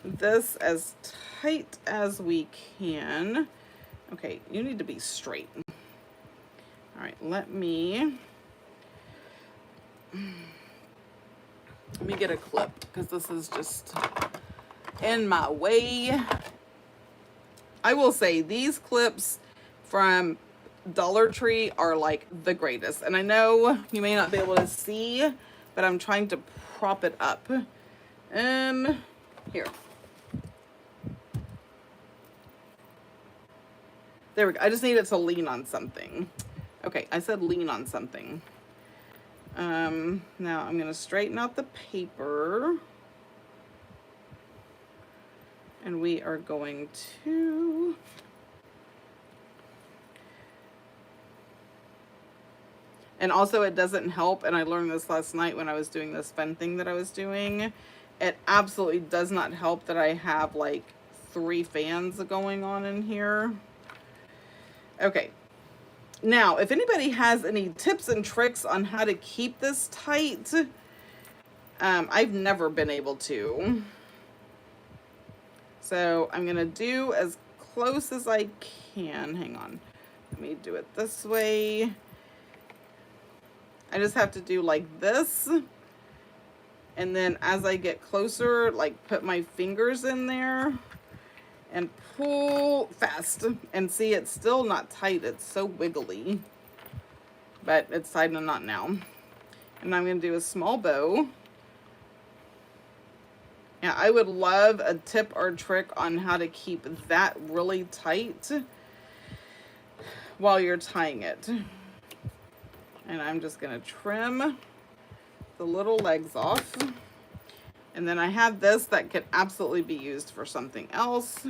this as tight as we can. Okay, you need to be straight. All right, let me get a clip because this is just in my way. I will say these clips from Dollar Tree are like the greatest. And I know you may not be able to see, but I'm trying to prop it up. Here. There we go. I just need it to lean on something. Okay, I said lean on something. Now I'm going to straighten out the paper. And we are going to... And also it doesn't help, and I learned this last night when I was doing this fun thing that I was doing. It absolutely does not help that I have like 3 fans going on in here. Okay. Now, if anybody has any tips and tricks on how to keep this tight, I've never been able to. So I'm going to do as close as I can. Hang on. Let me do it this way. I just have to do like this. And then as I get closer, like put my fingers in there and pull fast. And see, it's still not tight. It's so wiggly. But it's tied in a knot now. And I'm going to do a small bow. Yeah, I would love a tip or trick on how to keep that really tight while you're tying it. And I'm just going to trim the little legs off. And then I have this that could absolutely be used for something else.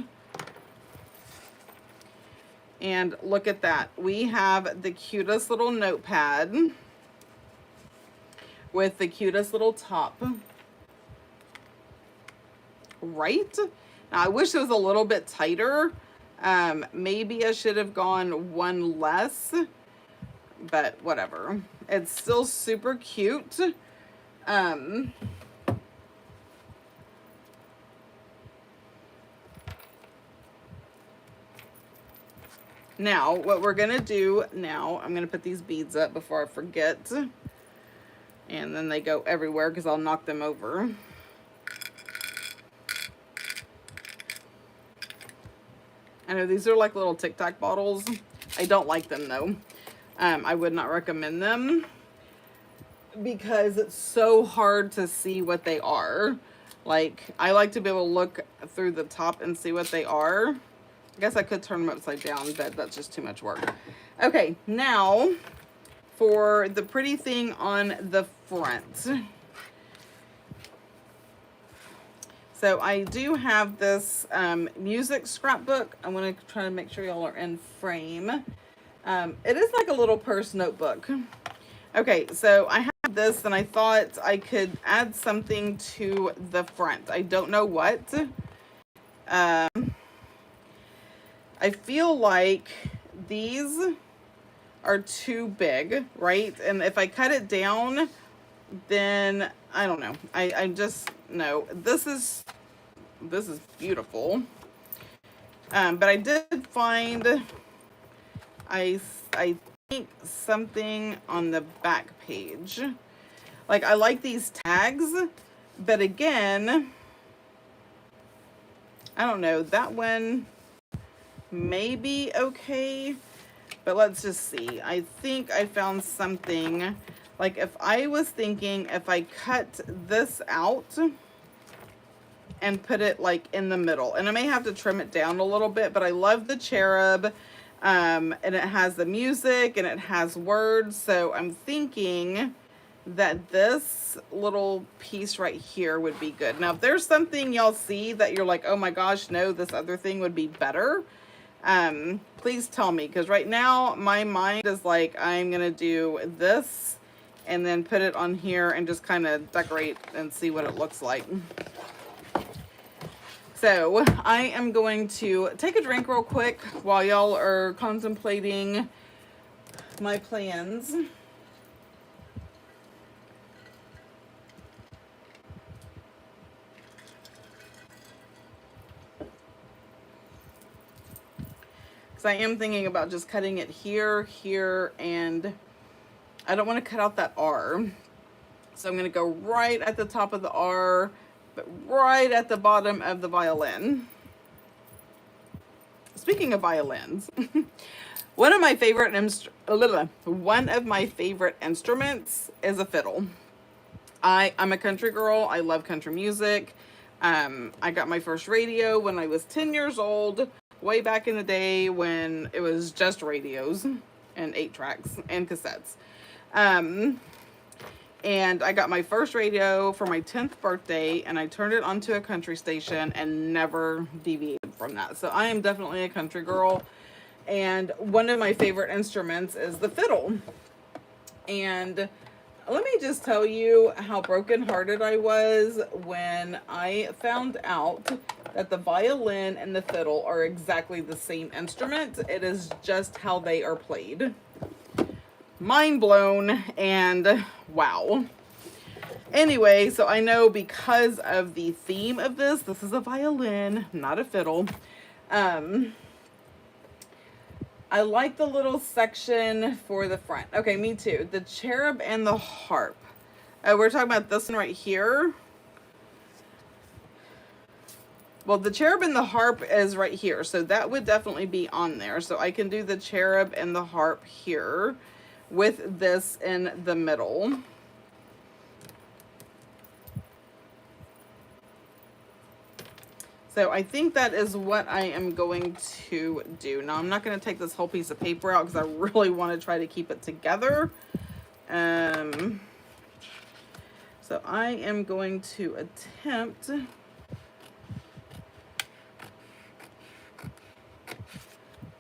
And look at that. We have the cutest little notepad with the cutest little top. Right? Now, I wish it was a little bit tighter. Maybe I should have gone one less, but whatever. It's still super cute. Now, what we're going to do now, I'm going to put these beads up before I forget. And then they go everywhere because I'll knock them over. I know these are like little Tic Tac bottles. I don't like them though. I would not recommend them because it's so hard to see what they are. Like, I like to be able to look through the top and see what they are. I guess I could turn them upside down, but that's just too much work. Okay, now for the pretty thing on the front. So I do have this music scrapbook. I want to try to make sure y'all are in frame. It is like a little purse notebook. Okay, so I have this and I thought I could add something to the front. I don't know what. I feel like these are too big, right? And if I cut it down, then I don't know. I just no. This is beautiful. But I did find I think something on the back page. Like, I like these tags, but again, I don't know. That one may be okay, but let's just see. I think I found something. Like, if I was thinking if I cut this out and put it like in the middle, and I may have to trim it down a little bit, but I love the cherub, and it has the music and it has words. So I'm thinking that this little piece right here would be good. Now, if there's something y'all see that you're like, oh my gosh, no, this other thing would be better, please tell me, because right now my mind is like, I'm gonna do this and then put it on here and just kind of decorate and see what it looks like. So I am going to take a drink real quick while y'all are contemplating my plans. Because I am thinking about just cutting it here, here, and I don't want to cut out that R. So I'm going to go right at the top of the R, but right at the bottom of the violin. Speaking of violins, one of my favorite instruments is a fiddle. I'm a country girl. I love country music. I got my first radio when I was 10 years old, way back in the day when it was just radios and 8-tracks and cassettes. And I got my first radio for my 10th birthday, and I turned it onto a country station and never deviated from that. So I am definitely a country girl. And one of my favorite instruments is the fiddle. And let me just tell you how brokenhearted I was when I found out that the violin and the fiddle are exactly the same instrument. It is just how they are played. Mind blown, and wow. Anyway, so I know because of the theme of this is a violin, not a fiddle. I like the little section for the front. Okay, me too. The cherub and the harp. We're talking about this one right here. Well, the cherub and the harp is right here, so that would definitely be on there. So I can do the cherub and the harp here with this in the middle. So I think that is what I am going to do. Now, I'm not going to take this whole piece of paper out because I really want to try to keep it together. So I am going to attempt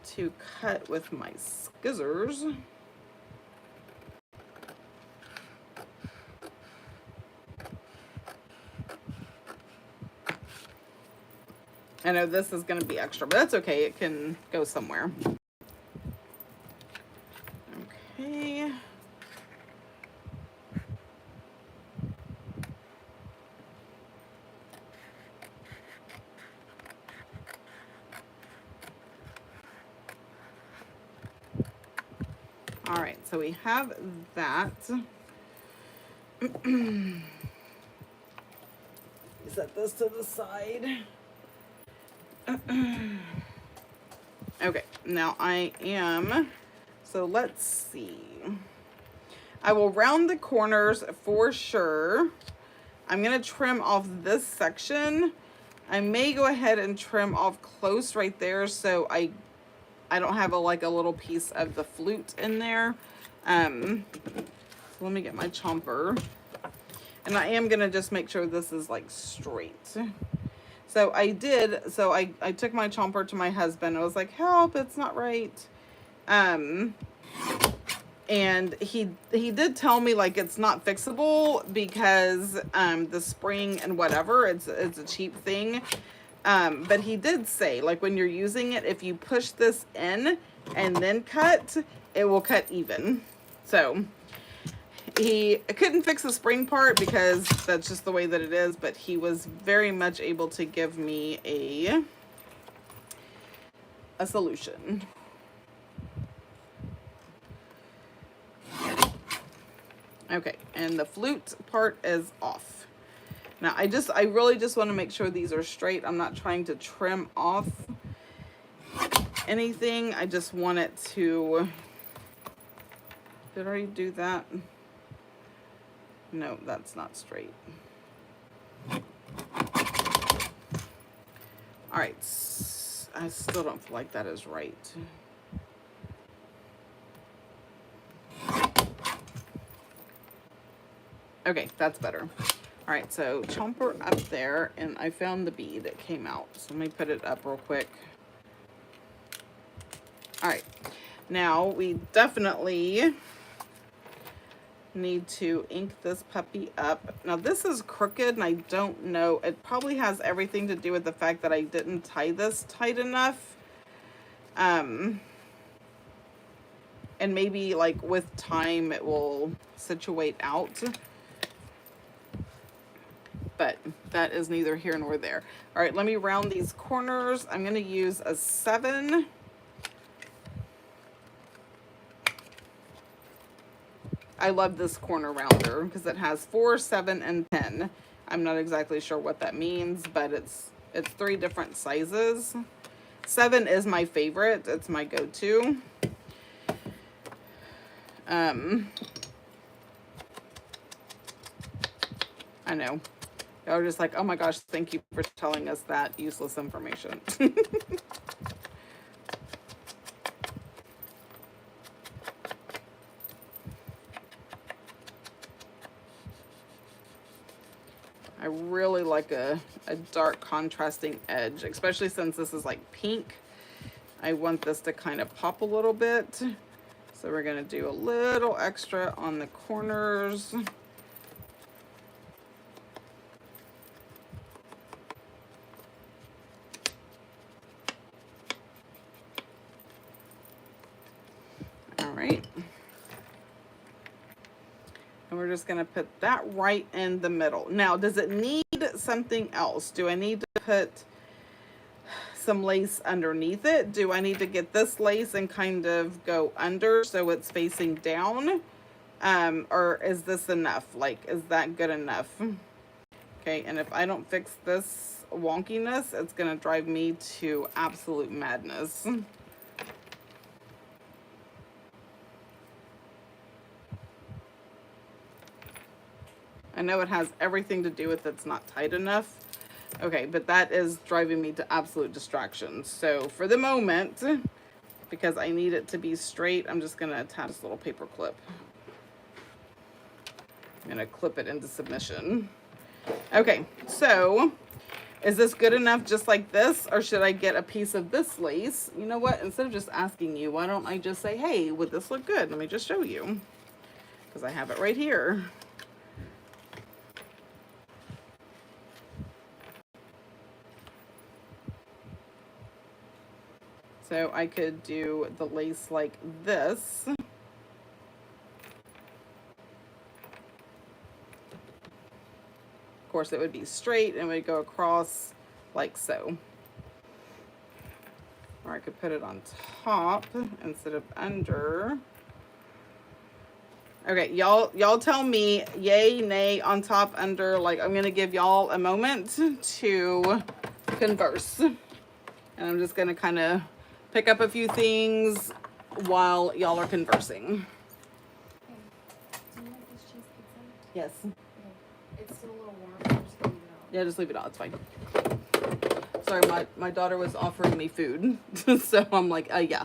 to cut with my scissors. I know this is going to be extra, but that's okay. It can go somewhere. Okay. All right, so we have that. Set this to the side. Okay, now I am, so let's see. I will round the corners for sure. I'm going to trim off this section. I may go ahead and trim off close right there so I don't have a little piece of the flute in there. So let me get my chomper. And I am going to just make sure this is like straight. So I did, so I took my chomper to my husband. I was like, help, it's not right. And he did tell me like it's not fixable because the spring and whatever, it's a cheap thing. But he did say like when you're using it, if you push this in and then cut, it will cut even. So he couldn't fix the spring part because that's just the way that it is, but he was very much able to give me a solution. Okay, and the flute part is off. Now I really just want to make sure these are straight. I'm not trying to trim off anything. I just want it to, did I already do that? No, that's not straight. All right, I still don't feel like that is right. Okay, that's better. All right, so chomper up there, and I found the bead that came out. So let me put it up real quick. All right, now we definitely need to ink this puppy up. Now this is crooked and I don't know, it probably has everything to do with the fact that I didn't tie this tight enough. And maybe like with time it will situate out. But that is neither here nor there. All right, let me round these corners. I'm going to use a 7. I love this corner rounder because it has 4, 7, and 10. I'm not exactly sure what that means, but it's 3 different sizes. 7 is my favorite. It's my go-to. I know. Y'all are just like, oh my gosh, thank you for telling us that useless information. I really like a dark contrasting edge, especially since this is like pink. I want this to kind of pop a little bit. So we're going to do a little extra on the corners. All right. And we're just going to put that right in the middle. Now, does it need something else? Do I need to put some lace underneath it. Do I need to get this lace and kind of go under so it's facing down? Or is this enough? Like, is that good enough? Okay, and if I don't fix this wonkiness, it's gonna drive me to absolute madness. I know it has everything to do with it's not tight enough. Okay, but that is driving me to absolute distraction. So for the moment, because I need it to be straight, I'm just gonna attach this little paper clip. I'm gonna clip it into submission. Okay, so is this good enough just like this, or should I get a piece of this lace? You know what, instead of just asking you, why don't I just say, hey, would this look good? Let me just show you, because I have it right here. So I could do the lace like this. Of course, it would be straight and would go across like so. Or I could put it on top instead of under. Okay, y'all tell me yay, nay, on top, under. Like, I'm gonna give y'all a moment to converse. And I'm just gonna kind of pick up a few things while y'all are conversing. Okay. Do you like this cheese pizza? Yes. Okay. It's still a little warm, so just leave it out. Yeah, just leave it out. It's fine. Sorry, my daughter was offering me food, so I'm like, yeah.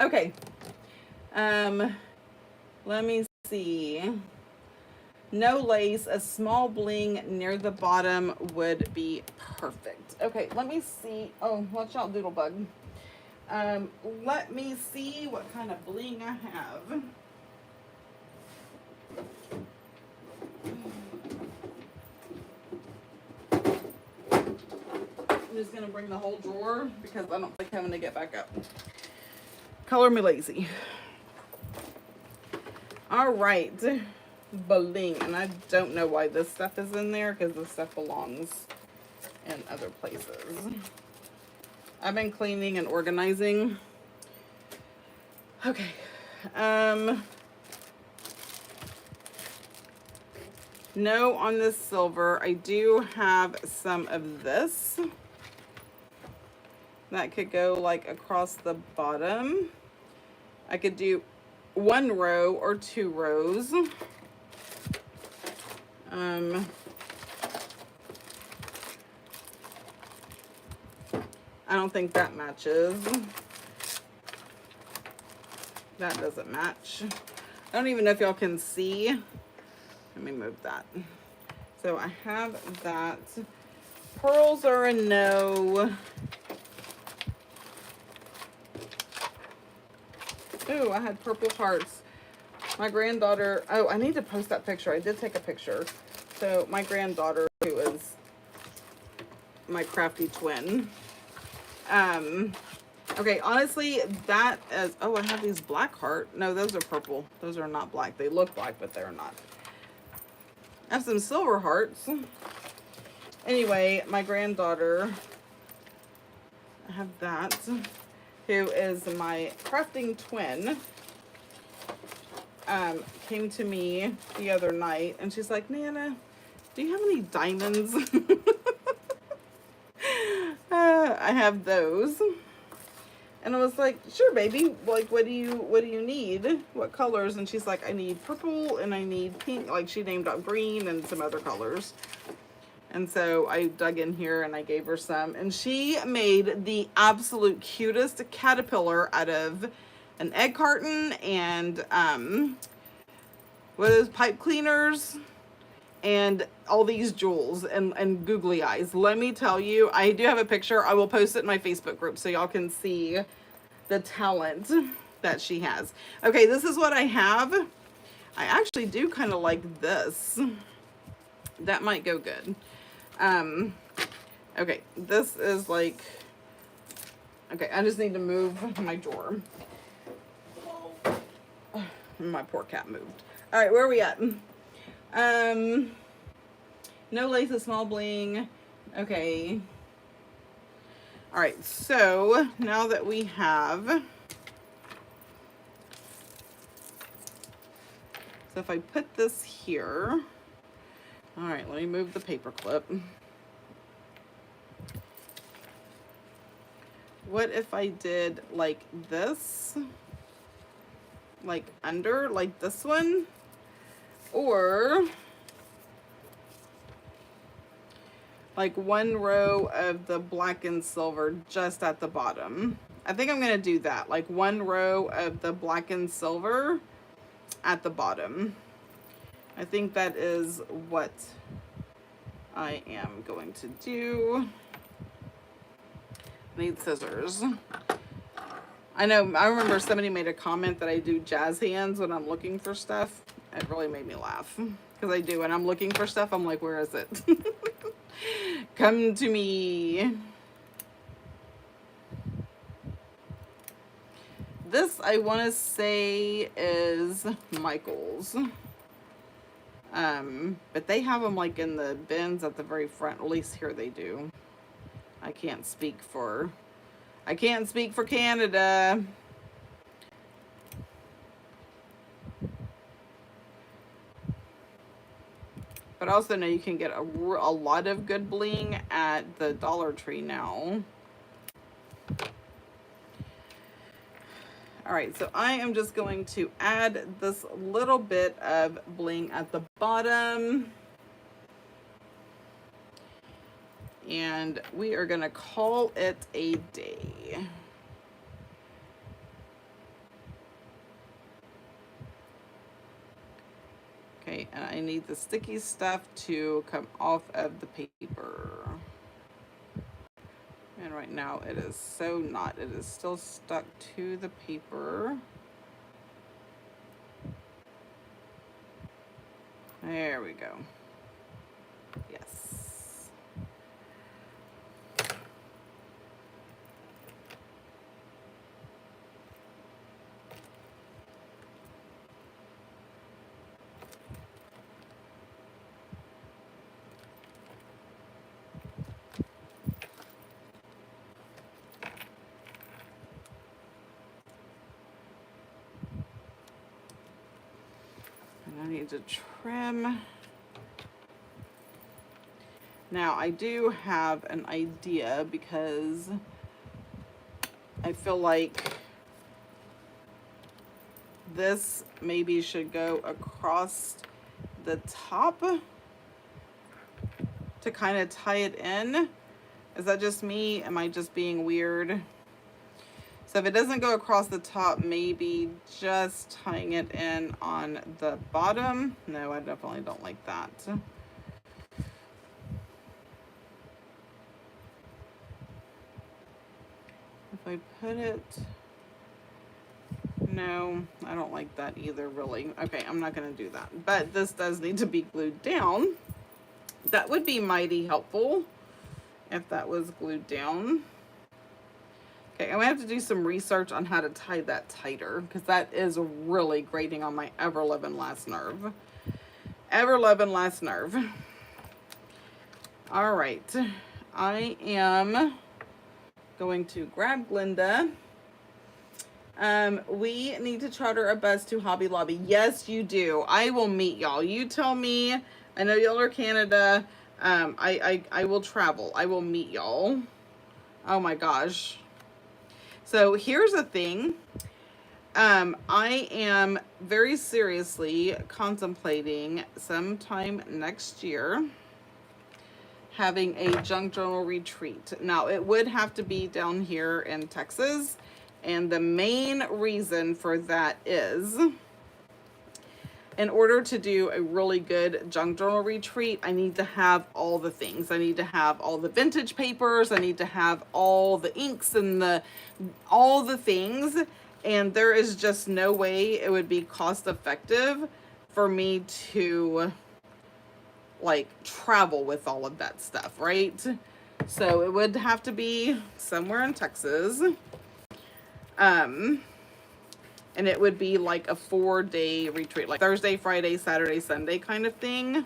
Okay. Let me see. No lace, a small bling near the bottom would be perfect. Okay, let me see. Oh, watch out, Doodlebug. Let me see what kind of bling I have. I'm just gonna bring the whole drawer because I don't like having to get back up. Color me lazy. All right, bling, and I don't know why this stuff is in there because this stuff belongs in other places. I've been cleaning and organizing. Okay. No on this silver. I do have some of this that could go like across the bottom. I could do 1 row or 2 rows. I don't think that matches. That doesn't match. I don't even know if y'all can see. Let me move that. So I have that. Pearls are a no. Ooh, I had purple hearts. My granddaughter, oh, I need to post that picture. I did take a picture. So my granddaughter, who is my crafty twin. Okay, honestly, that is, oh, I have these black heart. No, those are purple. Those are not black. They look black, but they're not. I have some silver hearts. Anyway, my granddaughter, I have that, who is my crafting twin, came to me the other night, and she's like, Nana, do you have any diamonds? I have those. And I was like, sure, baby. Like, what do you need? What colors? And she's like, I need purple and I need pink. Like, she named out green and some other colors. And so I dug in here and I gave her some. And she made the absolute cutest caterpillar out of an egg carton and what are those, pipe cleaners? And all these jewels and googly eyes. Let me tell you, I do have a picture. I will post it in my Facebook group so y'all can see the talent that she has. Okay, this is what I have. I actually do kind of like this. That might go good. Okay, this is like, okay, I just need to move my drawer. My poor cat moved. All right, where are we at? No laces, small bling. Okay. All right, so now that we have, so if I put this here, all right, let me move the paper clip. What if I did like this, like under, like this one, or like one row of the black and silver just at the bottom? I think I'm gonna do that, like one row of the black and silver at the bottom. I think that is what I am going to do. Need scissors. I know, I remember somebody made a comment that I do jazz hands when I'm looking for stuff. It really made me laugh. Because I do, when I'm looking for stuff, I'm like, where is it? Come to me. This, I want to say, is Michael's. But they have them like in the bins at the very front. At least here they do. I can't speak for Canada. But I also know you can get a lot of good bling at the Dollar Tree now. All right, so I am just going to add this little bit of bling at the bottom. And we are going to call it a day. Okay, and I need the sticky stuff to come off of the paper. And right now it is so not. It is still stuck to the paper. There we go. Yes. I need to trim. Now I do have an idea because I feel like this maybe should go across the top to kind of tie it in. Is that just me? Am I just being weird? So if it doesn't go across the top, maybe just tying it in on the bottom. No, I definitely don't like that. If I put it, no, I don't like that either, really. Okay, I'm not gonna do that. But this does need to be glued down. That would be mighty helpful if that was glued down. Okay, I'm gonna have to do some research on how to tie that tighter, because that is really grating on my ever-loving last nerve. Ever-loving last nerve. All right, I am going to grab Glenda. We need to charter a bus to Hobby Lobby. Yes, you do. I will meet y'all. You tell me. I know y'all are Canada. I will travel. I will meet y'all. Oh my gosh. So here's the thing. I am very seriously contemplating sometime next year having a junk journal retreat. Now, it would have to be down here in Texas. And the main reason for that is, in order to do a really good junk journal retreat, I need to have all the things. I need to have all the vintage papers. I need to have all the inks and all the things. And there is just no way it would be cost effective for me to like travel with all of that stuff, right? So it would have to be somewhere in Texas. And it would be like a 4-day retreat, like Thursday, Friday, Saturday, Sunday kind of thing.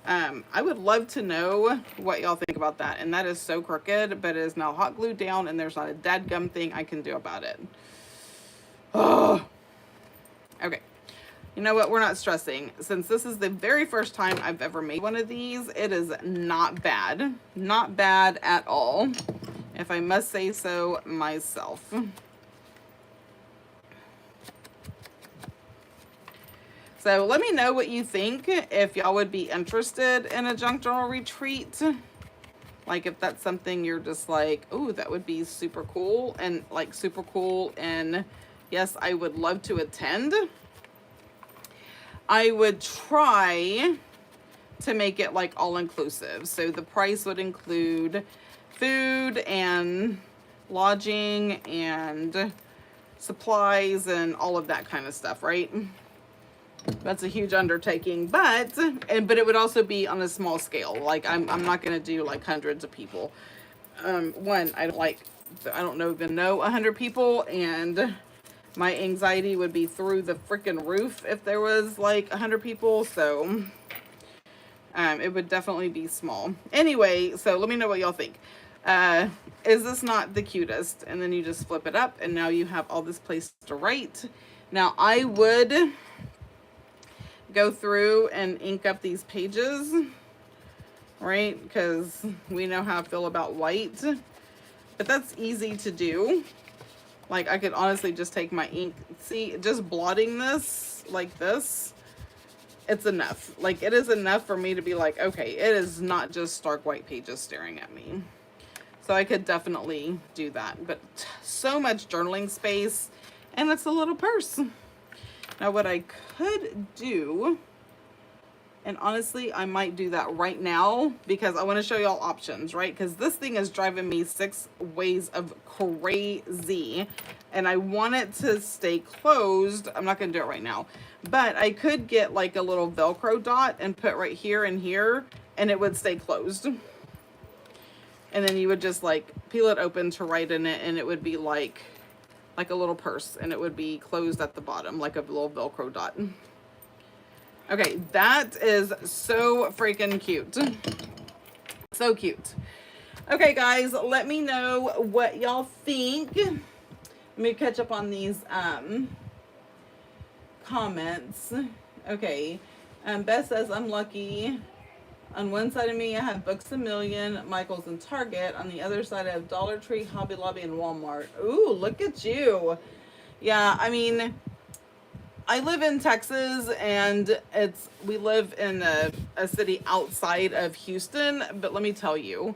I would love to know what y'all think about that. And that is so crooked, but it is now hot glued down and there's not a dadgum thing I can do about it. Oh, okay. You know what? We're not stressing. Since this is the very first time I've ever made one of these, it is not bad. Not bad at all, if I must say so myself. So let me know what you think, if y'all would be interested in a junk journal retreat. Like if that's something you're just like, ooh, that would be super cool, and like super cool, and yes, I would love to attend. I would try to make it like all inclusive. So the price would include food and lodging and supplies and all of that kind of stuff, right? That's a huge undertaking, but it would also be on a small scale. Like I'm not going to do like hundreds of people. One, I don't even know 100 people, and my anxiety would be through the freaking roof if there was like 100 people. So it would definitely be small. Anyway, so let me know what y'all think. Is this not the cutest? And then you just flip it up and now you have all this place to write. Now I would go through and ink up these pages, right? Because we know how I feel about white, but that's easy to do. Like I could honestly just take my ink, see, just blotting this like this, it's enough. Like it is enough for me to be like, okay, it is not just stark white pages staring at me. So I could definitely do that, but so much journaling space, and it's a little purse. Now what I could do, and honestly, I might do that right now because I want to show y'all options, right? Because this thing is driving me 6 ways of crazy, and I want it to stay closed. I'm not going to do it right now, but I could get like a little Velcro dot and put right here and here, and it would stay closed. And then you would just like peel it open to write in it, and it would be like a little purse, and it would be closed at the bottom like a little Velcro dot. Okay, that is so freaking cute. So cute. Okay, guys, let me know what y'all think. Let me catch up on these comments. Okay, Beth says, I'm lucky. On one side of me, I have Books A Million, Michael's, and Target. On the other side, I have Dollar Tree, Hobby Lobby, and Walmart. Ooh, look at you. Yeah, I mean, I live in Texas, and we live in a city outside of Houston, but let me tell you,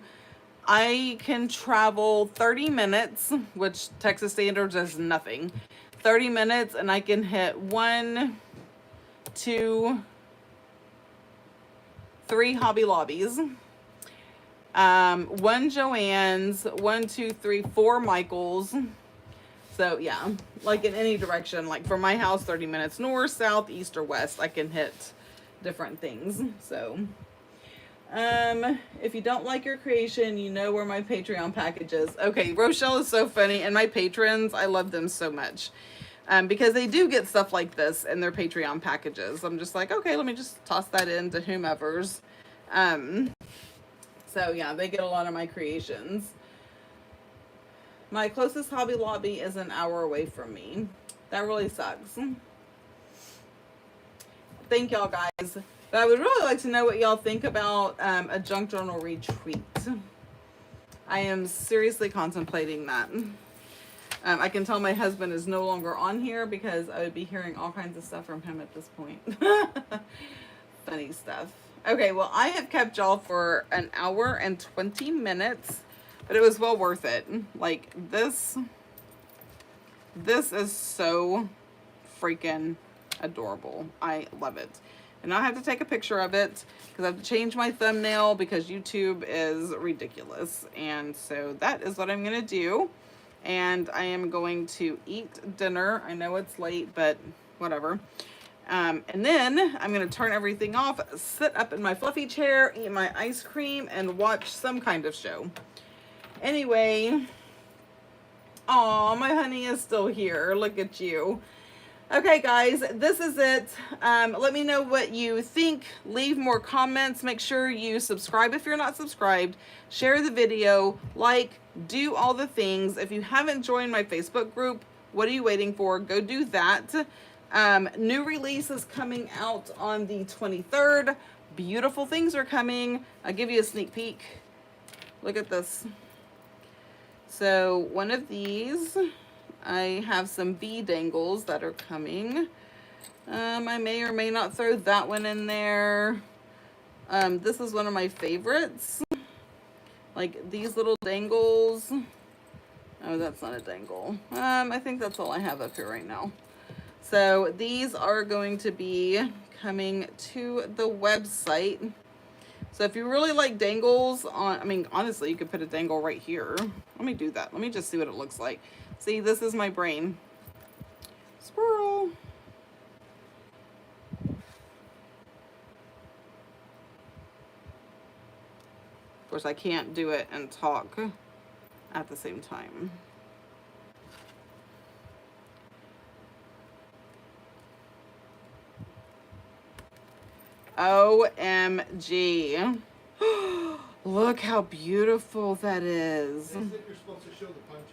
I can travel 30 minutes, which Texas standards is nothing. 30 minutes, and I can hit 1, 2, 3 Hobby Lobbies, 1 Joann's, 1, 2, 3, 4 Michael's. So yeah, like in any direction, like from my house, 30 minutes north, south, east, or west, I can hit different things. So if you don't like your creation, you know where my Patreon package is. Okay, Rochelle is so funny, and my patrons, I love them so much. Because they do get stuff like this in their Patreon packages. I'm just like, okay, let me just toss that into whomever's. So yeah, they get a lot of my creations. My closest Hobby Lobby is an hour away from me. That really sucks. Thank y'all, guys. But I would really like to know what y'all think about a junk journal retreat. I am seriously contemplating that. I can tell my husband is no longer on here because I would be hearing all kinds of stuff from him at this point. Funny stuff. Okay, well, I have kept y'all for an hour and 20 minutes, but it was well worth it. Like, this is so freaking adorable. I love it. And I have to take a picture of it because I have to change my thumbnail because YouTube is ridiculous. And so that is what I'm going to do. And I am going to eat dinner. I know it's late, but whatever. And then I'm going to turn everything off, sit up in my fluffy chair, eat my ice cream, and watch some kind of show. Anyway, oh, my honey is still here. Look at you. Okay, guys, this is it. Let me know what you think. Leave more comments. Make sure you subscribe if you're not subscribed. Share the video. Like, do all the things. If you haven't joined my Facebook group, what are you waiting for? Go do that. New release is coming out on the 23rd. Beautiful things are coming. I'll give you a sneak peek. Look at this. So one of these, I have some bee dangles that are coming. I may or may not throw that one in there. This is one of my favorites. Like these little dangles. Oh, that's not a dangle. I think that's all I have up here right now. So these are going to be coming to the website. So if you really like dangles on, I mean, honestly, you could put a dangle right here. Let me do that. Let me just see what it looks like. See, this is my brain. Squirrel. Of course, I can't do it and talk at the same time. OMG. Look how beautiful that is. They said you're supposed to show the punches.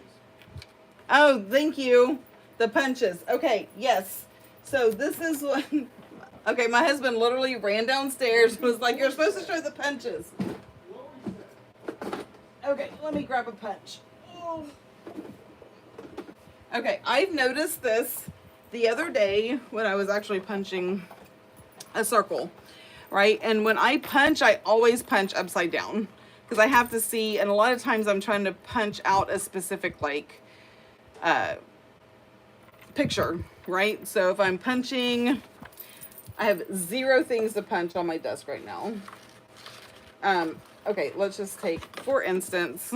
Oh, thank you. The punches. Okay, yes. So this is what... Okay, my husband literally ran downstairs and was like, you're supposed to show the punches. Okay, let me grab a punch. Oh. Okay, I've noticed this the other day when I was actually punching a circle, right? And when I punch, I always punch upside down because I have to see, and a lot of times I'm trying to punch out a specific like picture, right? So if I'm punching, I have 0 things to punch on my desk right now. Okay, let's just take, for instance,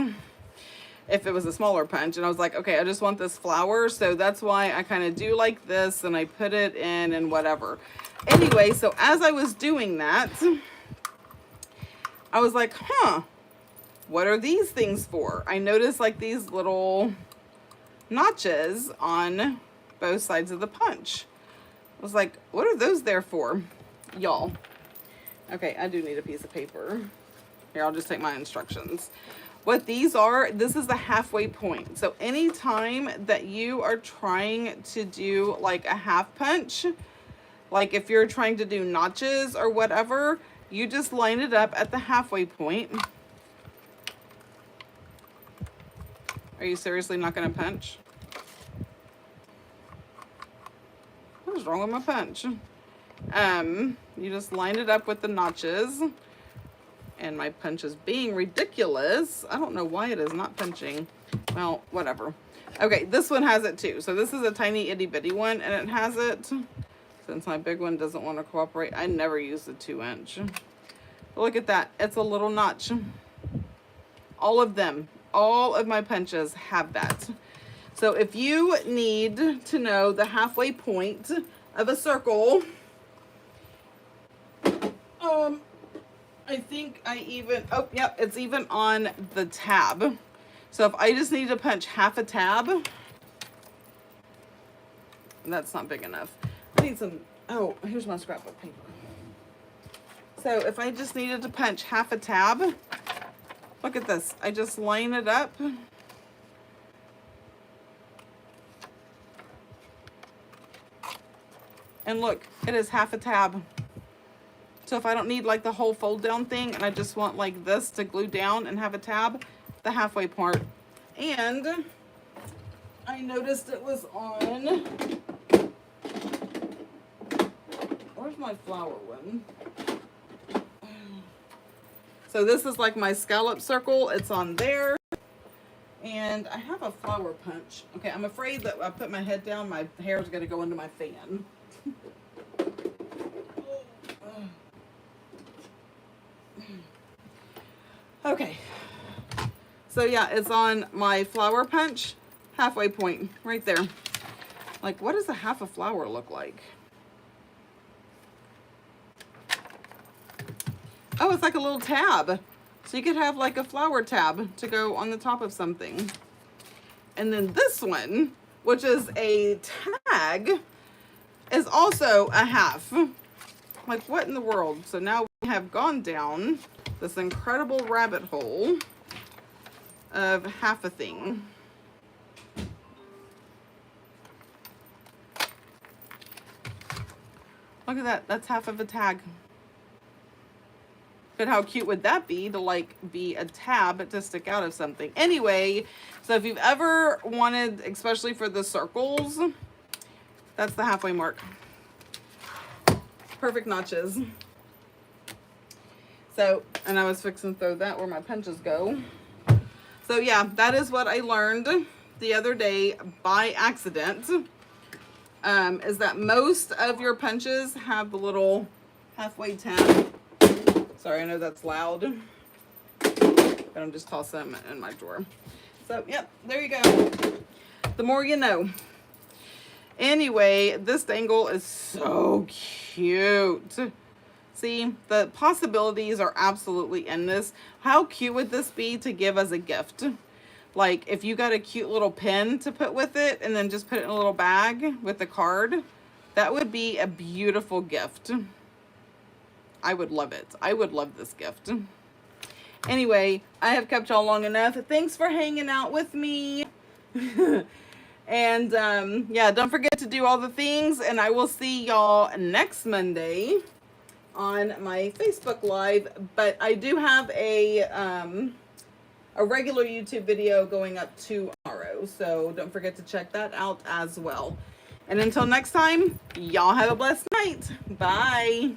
if it was a smaller punch and I was like, okay, I just want this flower. So that's why I kind of do like this and I put it in and whatever. Anyway, so as I was doing that, I was like, huh, what are these things for? I noticed like these little notches on both sides of the punch. I was like, what are those there for, y'all? Okay, I do need a piece of paper. Here, I'll just take my instructions. What these are, this is the halfway point. So anytime that you are trying to do like a half punch, like if you're trying to do notches or whatever, you just line it up at the halfway point. Are you seriously not going to punch? What is wrong with my punch? You just line it up with the notches. And my punch is being ridiculous. I don't know why it is not punching. Well, whatever. Okay, this one has it too. So this is a tiny itty bitty one and it has it. Since my big one doesn't want to cooperate, I never use the 2-inch. But look at that. It's a little notch. All of them, all of my punches have that. So if you need to know the halfway point of a circle, I think I even, oh, yep, it's even on the tab. So if I just need to punch half a tab, that's not big enough. I need some, oh, here's my scrapbook paper. So if I just needed to punch half a tab, look at this. I just line it up. And look, it is half a tab. So if I don't need like the whole fold down thing and I just want like this to glue down and have a tab, the halfway part. And I noticed it was on, where's my flower one? So this is like my scallop circle. It's on there. And I have a flower punch. Okay, I'm afraid that I put my head down, my hair is going to go into my fan. Okay, so yeah, it's on my flower punch, halfway point, right there. Like, what does a half a flower look like? Oh, it's like a little tab. So you could have like a flower tab to go on the top of something. And then this one, which is a tag, is also a half. Like, what in the world? So now we have gone down this incredible rabbit hole of half a thing. Look at that. That's half of a tag. But how cute would that be to like be a tab to stick out of something? Anyway, so if you've ever wanted, especially for the circles, that's the halfway mark. Perfect notches. So, and I was fixing to throw that where my punches go. So yeah, that is what I learned the other day by accident. Is that most of your punches have the little halfway tab. Sorry, I know that's loud, but I'm just tossing them in my drawer. So, yep, there you go. The more you know. Anyway, this dangle is so cute. See, the possibilities are absolutely endless. How cute would this be to give as a gift? Like, if you got a cute little pin to put with it and then just put it in a little bag with the card, that would be a beautiful gift. I would love it. I would love this gift. Anyway, I have kept y'all long enough. Thanks for hanging out with me. And yeah, don't forget to do all the things. And I will see y'all next Monday on my Facebook Live. But I do have a regular YouTube video going up tomorrow. So don't forget to check that out as well. And until next time, y'all have a blessed night. Bye.